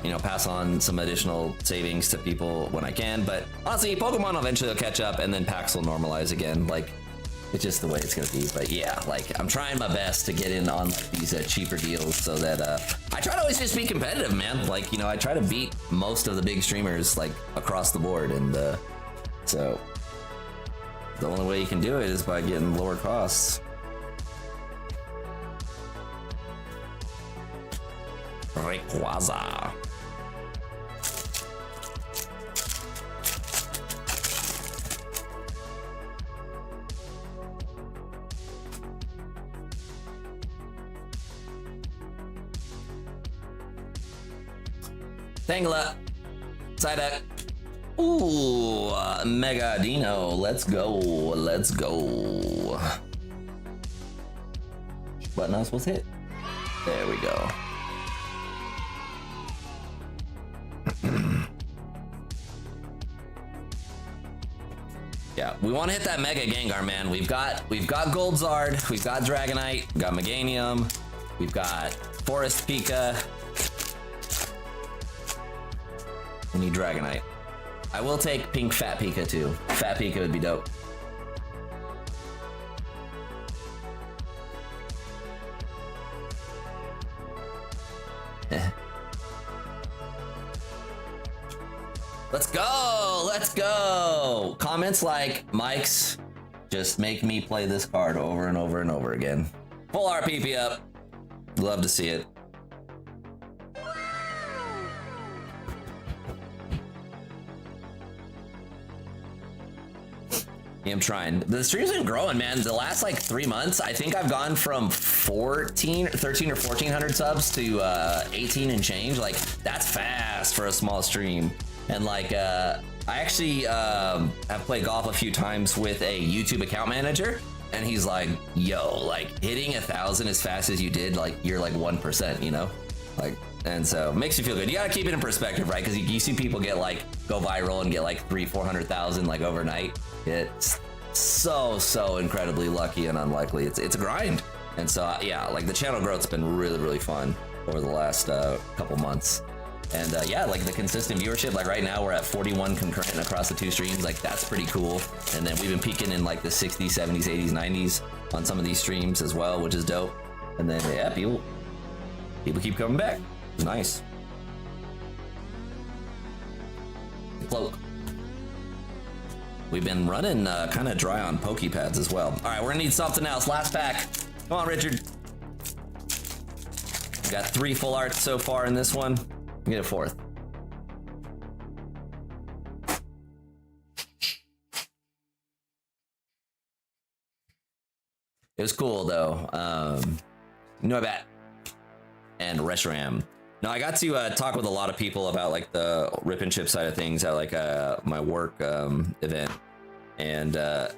you know, pass on some additional savings to people when I can. But honestly, Pokemon eventually will catch up, and then packs will normalize again. Like, it's just the way it's gonna be. But yeah, like I'm trying my best to get in on these cheaper deals so that I try to always just be competitive, man. Like, you know, I try to beat most of the big streamers like across the board, and so the only way you can do it is by getting lower costs. Rayquaza. Tangela. Psyduck. Ooh, Mega Dino. Let's go. Let's go. Button I was supposed to hit. There we go. Yeah, we want to hit that Mega Gengar, man. We've got Gold Zard, we've got Dragonite, we've got Meganium, we've got Forest Pika. We need Dragonite. I will take Pink Fat Pika too. Fat Pika would be dope. Let's go! Let's go! Comments like Mike's just make me play this card over and over and over again. Full RPP up. Love to see it. Yeah, I'm trying. The stream's been growing, man. The last like 3 months, I think I've gone from 13 or 1400 subs to 18 and change. Like, that's fast for a small stream. And like, I actually have played golf a few times with a YouTube account manager, and he's like, yo, like hitting 1,000 as fast as you did, like you're like 1%, you know? Like, and so it makes you feel good. You gotta keep it in perspective, right? Because you see people get like, go viral and get like 300,000-400,000 like overnight. It's so incredibly lucky and unlikely. It's a grind. And so yeah, like the channel growth's been really fun over the last couple months. And yeah, like the consistent viewership, like right now we're at 41 concurrent across the 2 streams. Like that's pretty cool. And then we've been peaking in like the 60s, 70s, 80s, 90s on some of these streams as well, which is dope. And then yeah, people keep coming back. It's nice. Cloak. We've been running kind of dry on Pokepads as well. All right, we're gonna need something else. Last pack. Come on, Richard. We got 3 full arts so far in this one. Get a 4th. It was cool though. Noibat and Reshiram. Now I got to talk with a lot of people about like the rip and chip side of things at like my work event, and I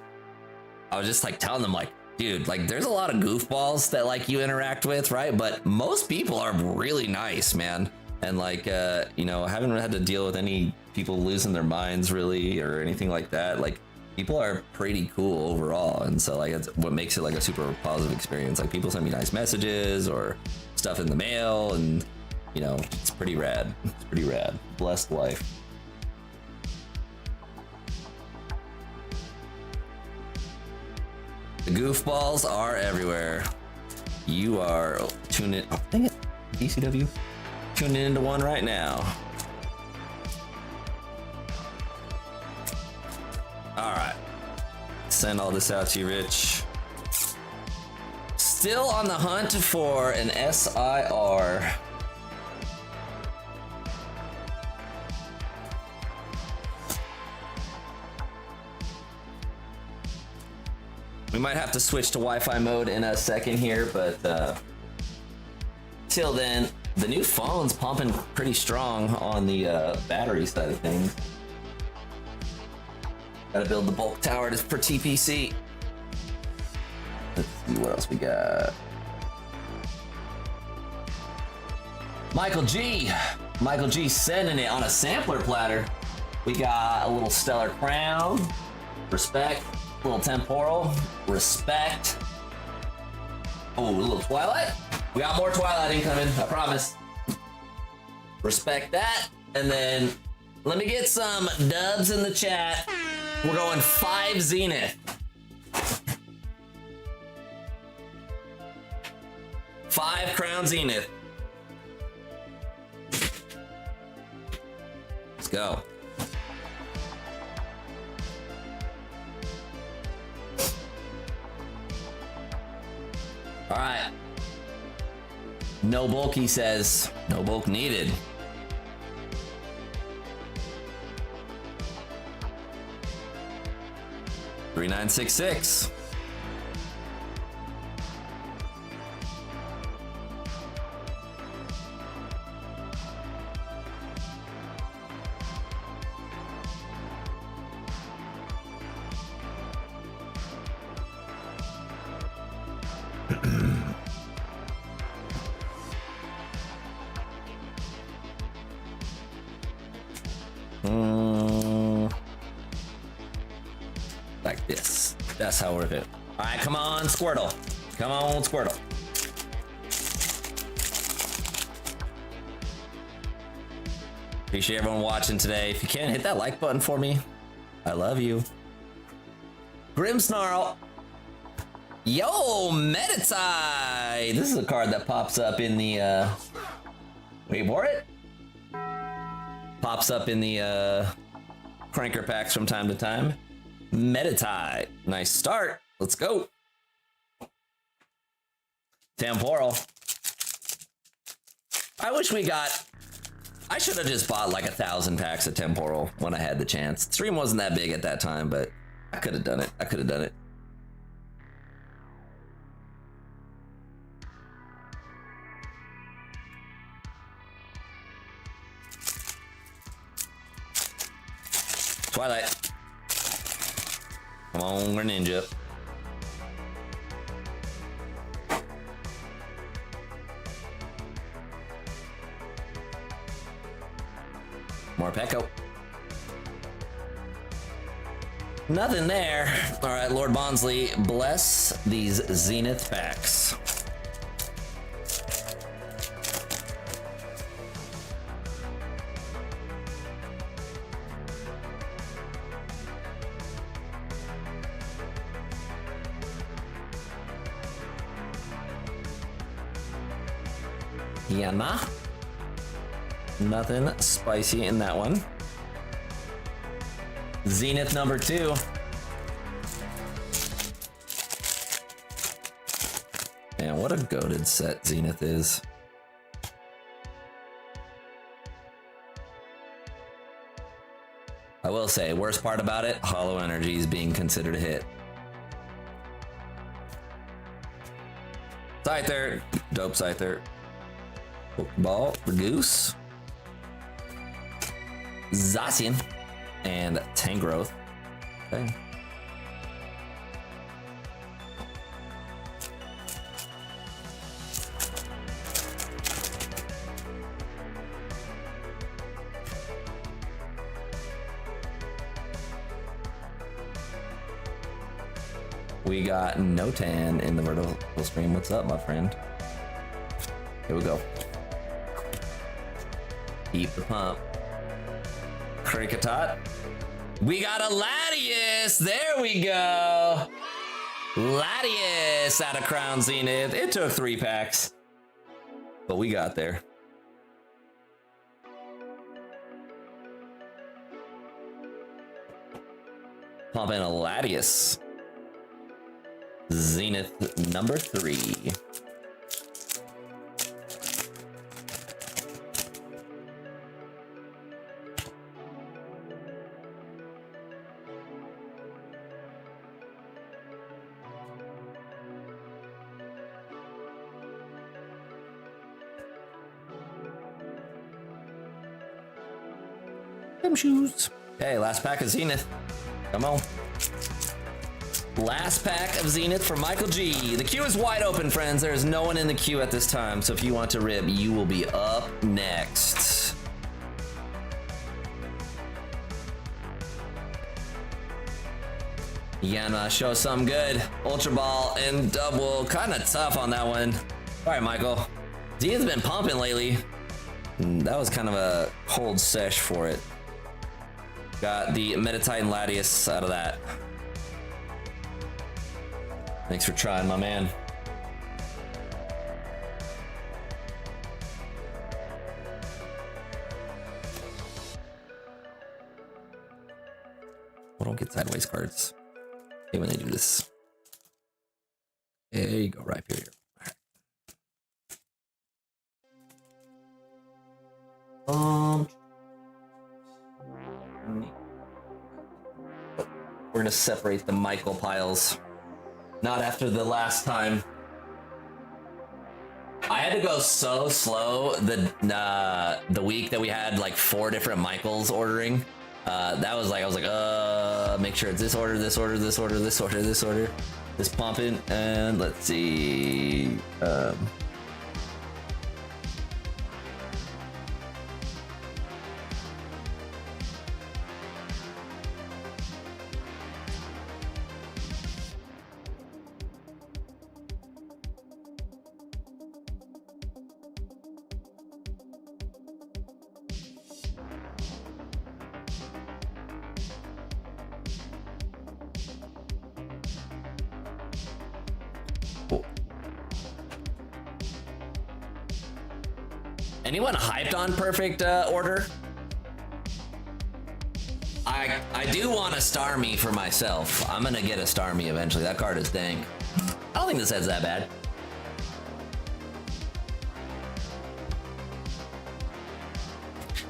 was just like telling them like, dude, like there's a lot of goofballs that like you interact with, right? But most people are really nice, man. And like, you know, I haven't had to deal with any people losing their minds really or anything like that. Like, people are pretty cool overall, and so like that's what makes it like a super positive experience. Like, people send me nice messages or stuff in the mail, and you know, it's pretty rad. It's pretty rad. Blessed life. The goofballs are everywhere. You are tuning in. Oh, dang it, DCW. Tuning into one right now. All right. Send all this out to you, Rich. Still on the hunt for an SIR. We might have to switch to Wi-Fi mode in a second here, but till then, the new phone's pumping pretty strong on the battery side of things. Gotta build the bulk tower for TPC. Let's see what else we got. Michael G. Michael G sending it on a sampler platter. We got a little Stellar Crown. Respect. A little Temporal. Respect. Oh, a little Twilight. We got more Twilight incoming, I promise. Respect that. And then let me get some dubs in the chat. We're going 5 Zenith. 5 Crown Zenith. Let's go. All right. No bulk, he says. No bulk needed. $3966. Like this. That's how we're it. All right, come on, Squirtle. Come on, Squirtle. Appreciate everyone watching today. If you can, hit that like button for me. I love you. Grim Snarl. Yo, Meditai. This is a card that pops up in the, wait for it. Pops up in the, cranker packs from time to time. Meditai. Nice start. Let's go. Temporal. I wish we got... I should have just bought like 1,000 packs of Temporal when I had the chance. Stream wasn't that big at that time, but I could have done it. I could have done it. Twilight. Come on, Greninja. More Pecco. Nothing there. All right, Lord Bonsley, bless these Zenith packs. Yana. Nothing spicy in that one. Zenith number 2. Man, what a goated set Zenith is. I will say, worst part about it, Hollow Energy is being considered a hit. Scyther, dope Scyther. Pokeball, Goose. Zacian and Tangrowth. Okay. We got Notan in the vertical stream. What's up, my friend? Here we go. Keep the pump. Krikatot. We got a Latias. There we go. Latias out of Crown Zenith. It took 3 packs, but we got there. Pump in a Latias. Zenith number 3. Them shoes. Okay, last pack of Zenith. Come on. Last pack of Zenith for Michael G. The queue is wide open, friends. There is no one in the queue at this time, so if you want to rib, you will be up next. Yana, show some good. Ultra Ball and double. Kind of tough on that one. All right, Michael. Zenith's been pumping lately. That was kind of a cold sesh for it. Got the Metatitan Latias out of that. Thanks for trying, my man. I don't get sideways cards. Hey, when they do this. There you go, right here. All right. We're gonna separate the Michael piles. Not after the last time. I had to go so slow the week that we had like 4 different Michaels ordering. That was like, I was like, make sure it's this order, this order, this order, this order, this order, this pumping, and let's see. Anyone hyped on perfect order? I do want a Starmie for myself. I'm gonna get a Starmie eventually. That card is dank. I don't think this head's that bad.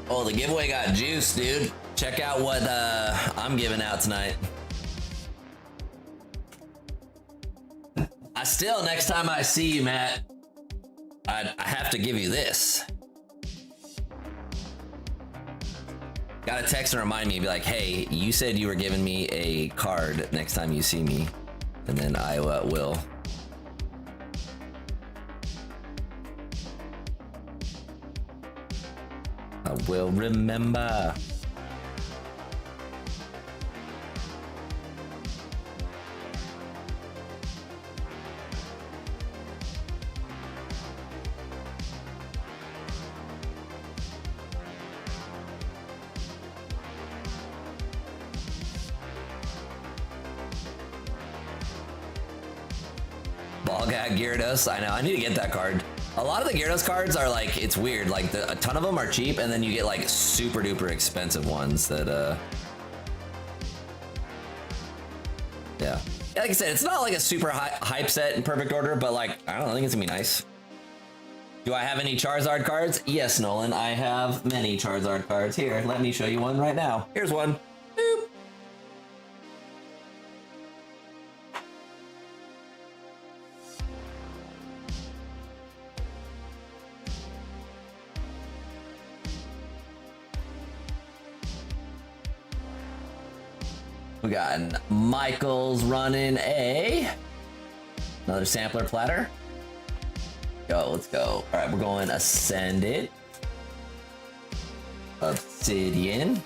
Oh, the giveaway got juice, dude. Check out what I'm giving out tonight. I still, next time I see you, Matt, I have to give you this. Gotta text and remind me and be like, hey, you said you were giving me a card next time you see me. And then I will. I will remember. Ballgag Gyarados. I know, I need to get that card. A lot of the Gyarados cards are like, it's weird. Like a ton of them are cheap, and then you get like super duper expensive ones that, yeah. Like I said, it's not like a super hype set in perfect order, but like, I don't know, I think it's gonna be nice. Do I have any Charizard cards? Yes, Nolan, I have many Charizard cards. Here, let me show you one right now. Here's one. Boop. We got Michael's running another sampler platter. Go, let's go. All right, we're going Ascended, Obsidian.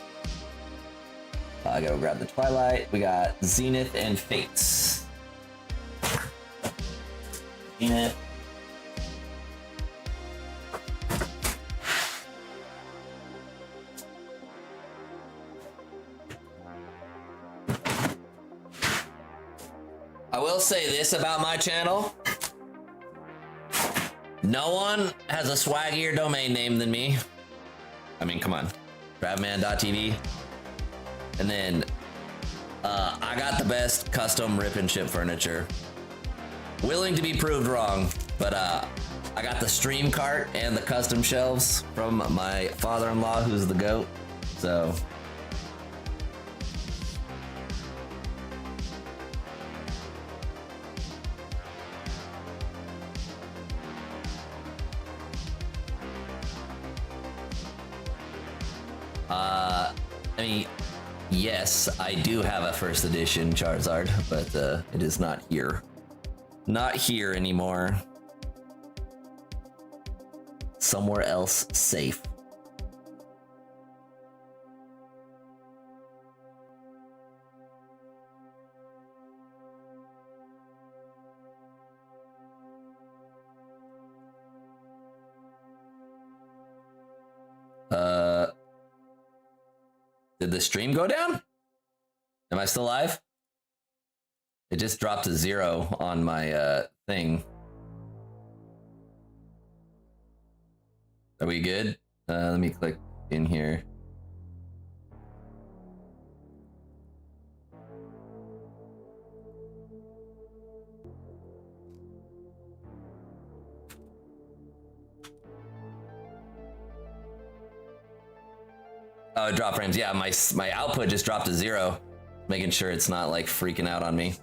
I gotta grab the Twilight. We got Zenith and Fates. it. I will say this about my channel. No one has a swaggier domain name than me. I mean, come on. Crabman.tv. And then I got the best custom rip and ship furniture. Willing to be proved wrong, but I got the stream cart and the custom shelves from my father-in-law, who's the GOAT. So I mean, yes, I do have a first edition Charizard, but it is not here. Not here anymore. Somewhere else safe. Did the stream go down? Am I still live? It just dropped to 0 on my thing. Are we good? Let me click in here. Oh, it dropped frames. Yeah, my output just dropped to 0. Making sure it's not like freaking out on me.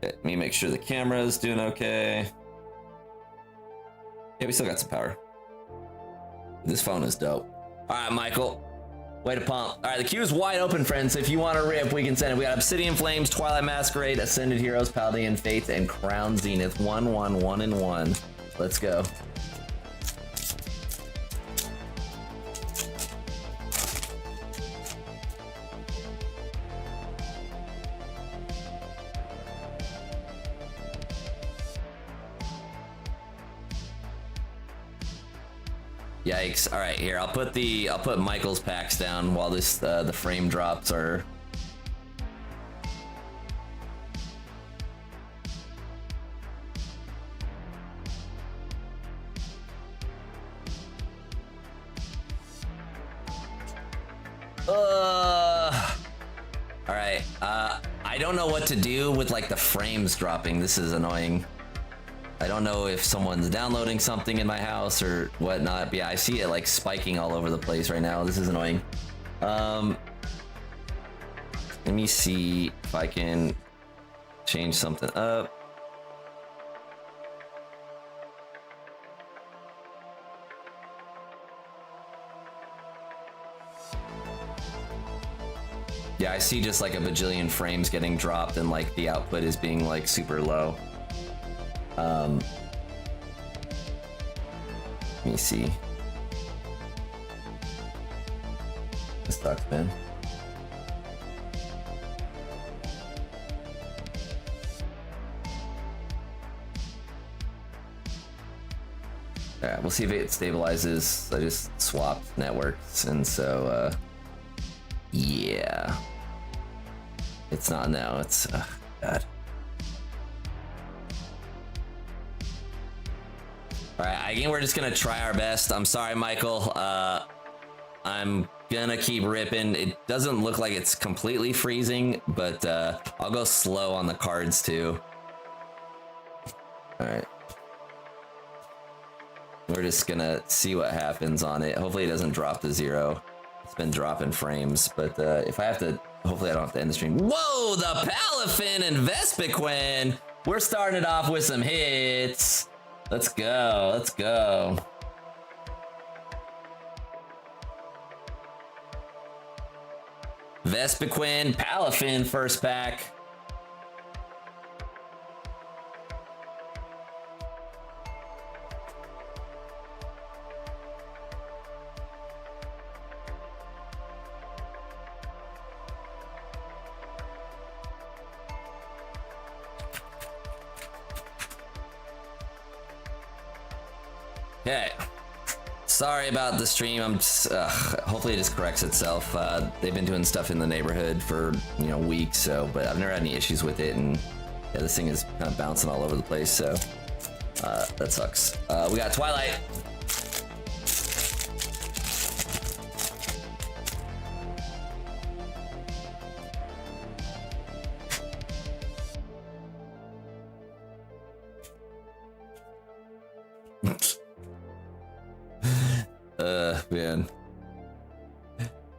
Let me make sure the camera is doing okay. Yeah, we still got some power. This phone is dope. All right, Michael. Way to pump. All right, the queue is wide open, friends. If you want to rip, we can send it. We got Obsidian Flames, Twilight Masquerade, Ascended Heroes, Paldean Fates, and Crown Zenith. 1, 1, 1, and 1. Let's go. Yikes! All right, here I'll put Michael's packs down while this the frame drops are. All right. I don't know what to do with like the frames dropping. This is annoying. I don't know if someone's downloading something in my house or whatnot. But yeah, I see it like spiking all over the place right now. This is annoying. Let me see if I can change something up. Yeah, I see just like a bajillion frames getting dropped and like the output is being like super low. Let me see. This sucks, man. Alright, we'll see if it stabilizes. I just swapped networks, and so, yeah. It's not now, it's, God. All right, again, we're just gonna try our best. I'm sorry, Michael. I'm gonna keep ripping. It doesn't look like it's completely freezing, but I'll go slow on the cards too. All right. We're just gonna see what happens on it. Hopefully it doesn't drop to 0. It's been dropping frames, but if I have to, hopefully I don't have to end the stream. Whoa, the Palafin and Vespiquen. We're starting it off with some hits. Let's go, let's go. Vespiquen, Palafin, first pack. Okay. Sorry about the stream. I'm just, hopefully it just corrects itself. They've been doing stuff in the neighborhood for, you know, weeks, so, but I've never had any issues with it, and yeah, this thing is kind of bouncing all over the place, so that sucks. We got Twilight. Man.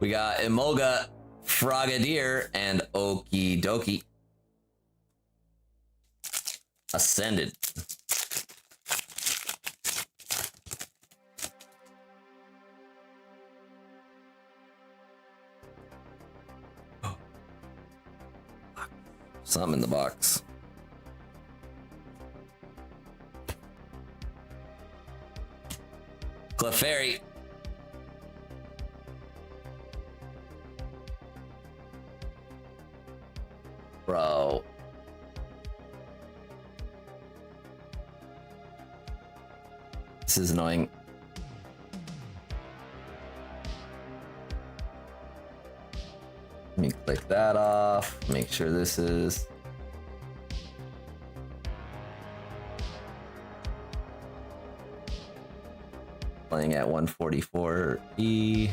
We got Emolga, Frogadier, and Okie Dokie. Ascended. Something in the box. Clefairy. Bro. This is annoying. Let me click that off. Make sure this is. Playing at 144E.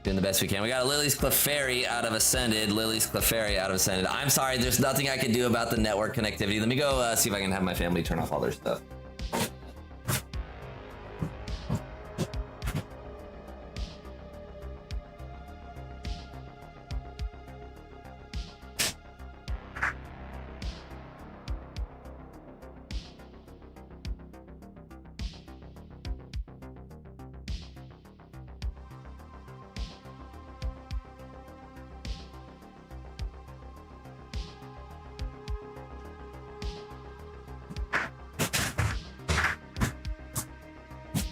Doing the best we can. We got a Lily's Clefairy out of Ascended. Lily's Clefairy out of Ascended. I'm sorry, there's nothing I can do about the network connectivity. Let me go see if I can have my family turn off all their stuff.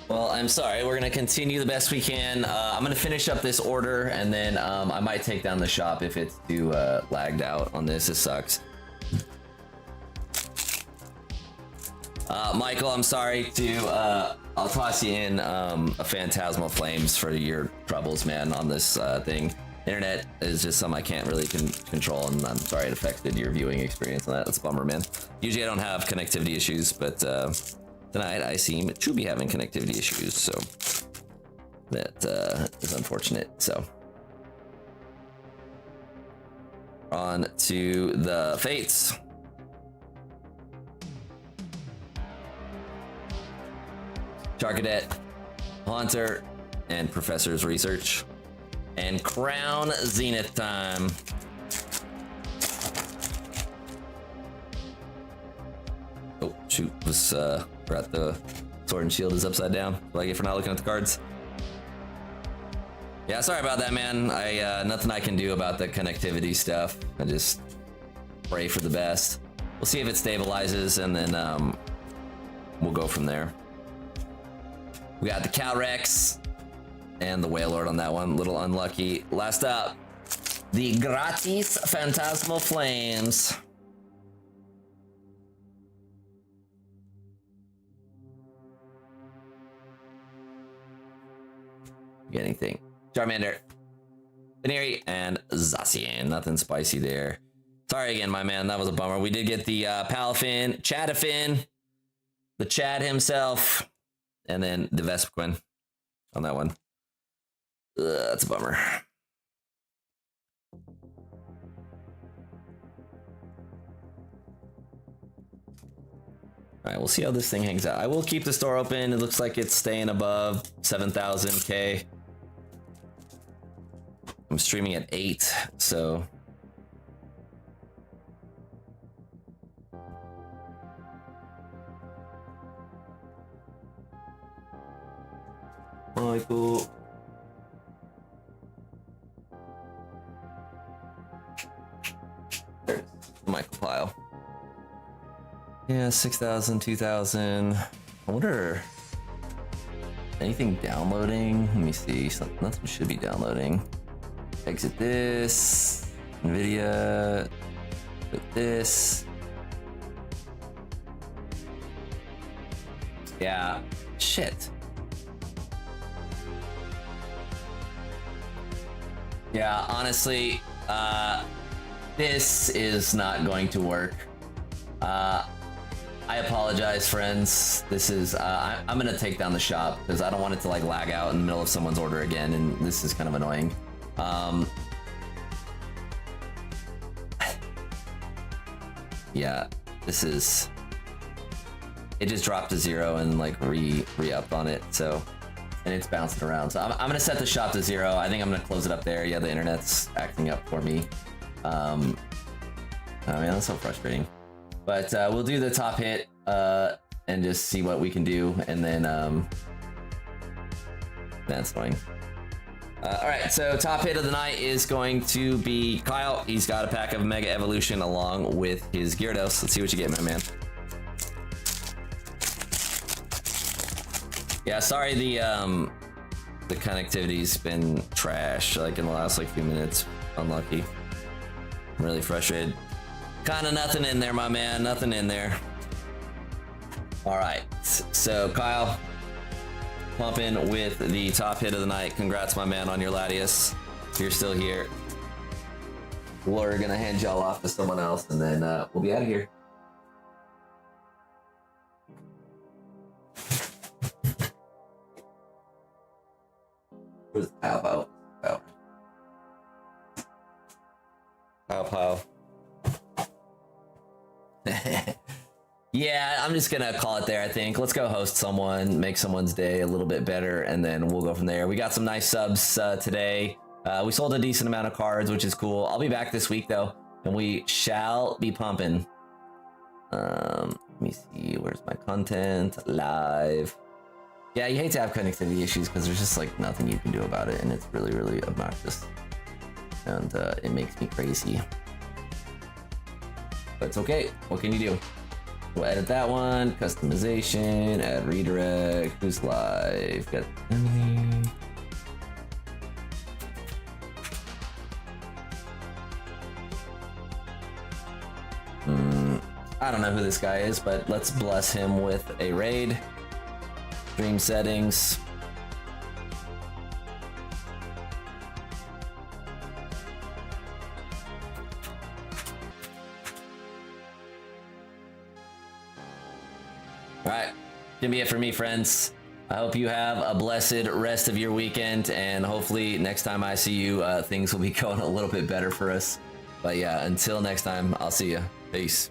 Well, I'm sorry. We're gonna continue the best we can. I'm gonna finish up this order, and then I might take down the shop if it's too lagged out on this. It sucks. Michael, I'm sorry to. I'll toss you in a Phantasmal Flames for your troubles, man, on this thing. Internet is just something I can't really control, and I'm sorry it affected your viewing experience on that. That's a bummer, man. Usually I don't have connectivity issues, but tonight I seem to be having connectivity issues, so that is unfortunate. So on to the fates. Charcadet, Haunter, and Professor's Research. And Crown Zenith time. Oh, shoot. Forgot the Sword and Shield is upside down. What I get for not looking at the cards. Yeah, sorry about that, man. Nothing I can do about the connectivity stuff. I just pray for the best. We'll see if it stabilizes, and then we'll go from there. We got the Calrex and the Wailord on that one. A little unlucky. Last up, the Gratis Phantasmal Flames. Get anything. Charmander, Veneri, and Zacian. Nothing spicy there. Sorry again, my man. That was a bummer. We did get the Palafin, Chatafin, the Chad himself, and then the Vespiquen on that one. That's a bummer. All right, we'll see how this thing hangs out. I will keep the store open. It looks like it's staying above 7,000K. I'm streaming at 8, so. Michael. There's Michael pile. Yeah, 6,000, 2,000. I wonder, anything downloading? Let me see. Nothing should be downloading. Exit this. NVIDIA. Put this. Yeah. Shit. Yeah, honestly, this is not going to work. I apologize, friends. This is, I'm gonna take down the shop because I don't want it to like lag out in the middle of someone's order again, and this is kind of annoying. Yeah, this is, it just dropped to 0 and like re-upped on it, so, and it's bouncing around. So I'm gonna set the shop to 0. I think I'm gonna close it up there. Yeah, the internet's acting up for me. Oh man, that's so frustrating. But we'll do the top hit and just see what we can do, and then that's annoying. All right, so top hit of the night is going to be Kyle. He's got a pack of Mega Evolution along with his Gyarados. Let's see what you get, my man. Yeah, sorry the connectivity's been trash like in the last like few minutes. Unlucky. I'm really frustrated. Kind of nothing in there, my man. Nothing in there. All right, so Kyle, pumping with the top hit of the night. Congrats, my man, on your Latias. You're still here. We're gonna hand y'all off to someone else, and then we'll be out of here. Where's Pow? Pow. Yeah, I'm just gonna call it there, I think. Let's go host someone, make someone's day a little bit better, and then we'll go from there. We got some nice subs today. We sold a decent amount of cards, which is cool. I'll be back this week though, and we shall be pumping. Let me see, where's my content? Live. Yeah, you hate to have connectivity issues because there's just like nothing you can do about it, and it's really, really obnoxious. And it makes me crazy. But it's okay, what can you do? We'll edit that one, customization, add redirect, who's live, got I don't know who this guy is, but let's bless him with a raid. Stream settings. All right, gonna be it for me, friends. I hope you have a blessed rest of your weekend, and hopefully next time I see you, things will be going a little bit better for us. But yeah, until next time, I'll see you. Peace.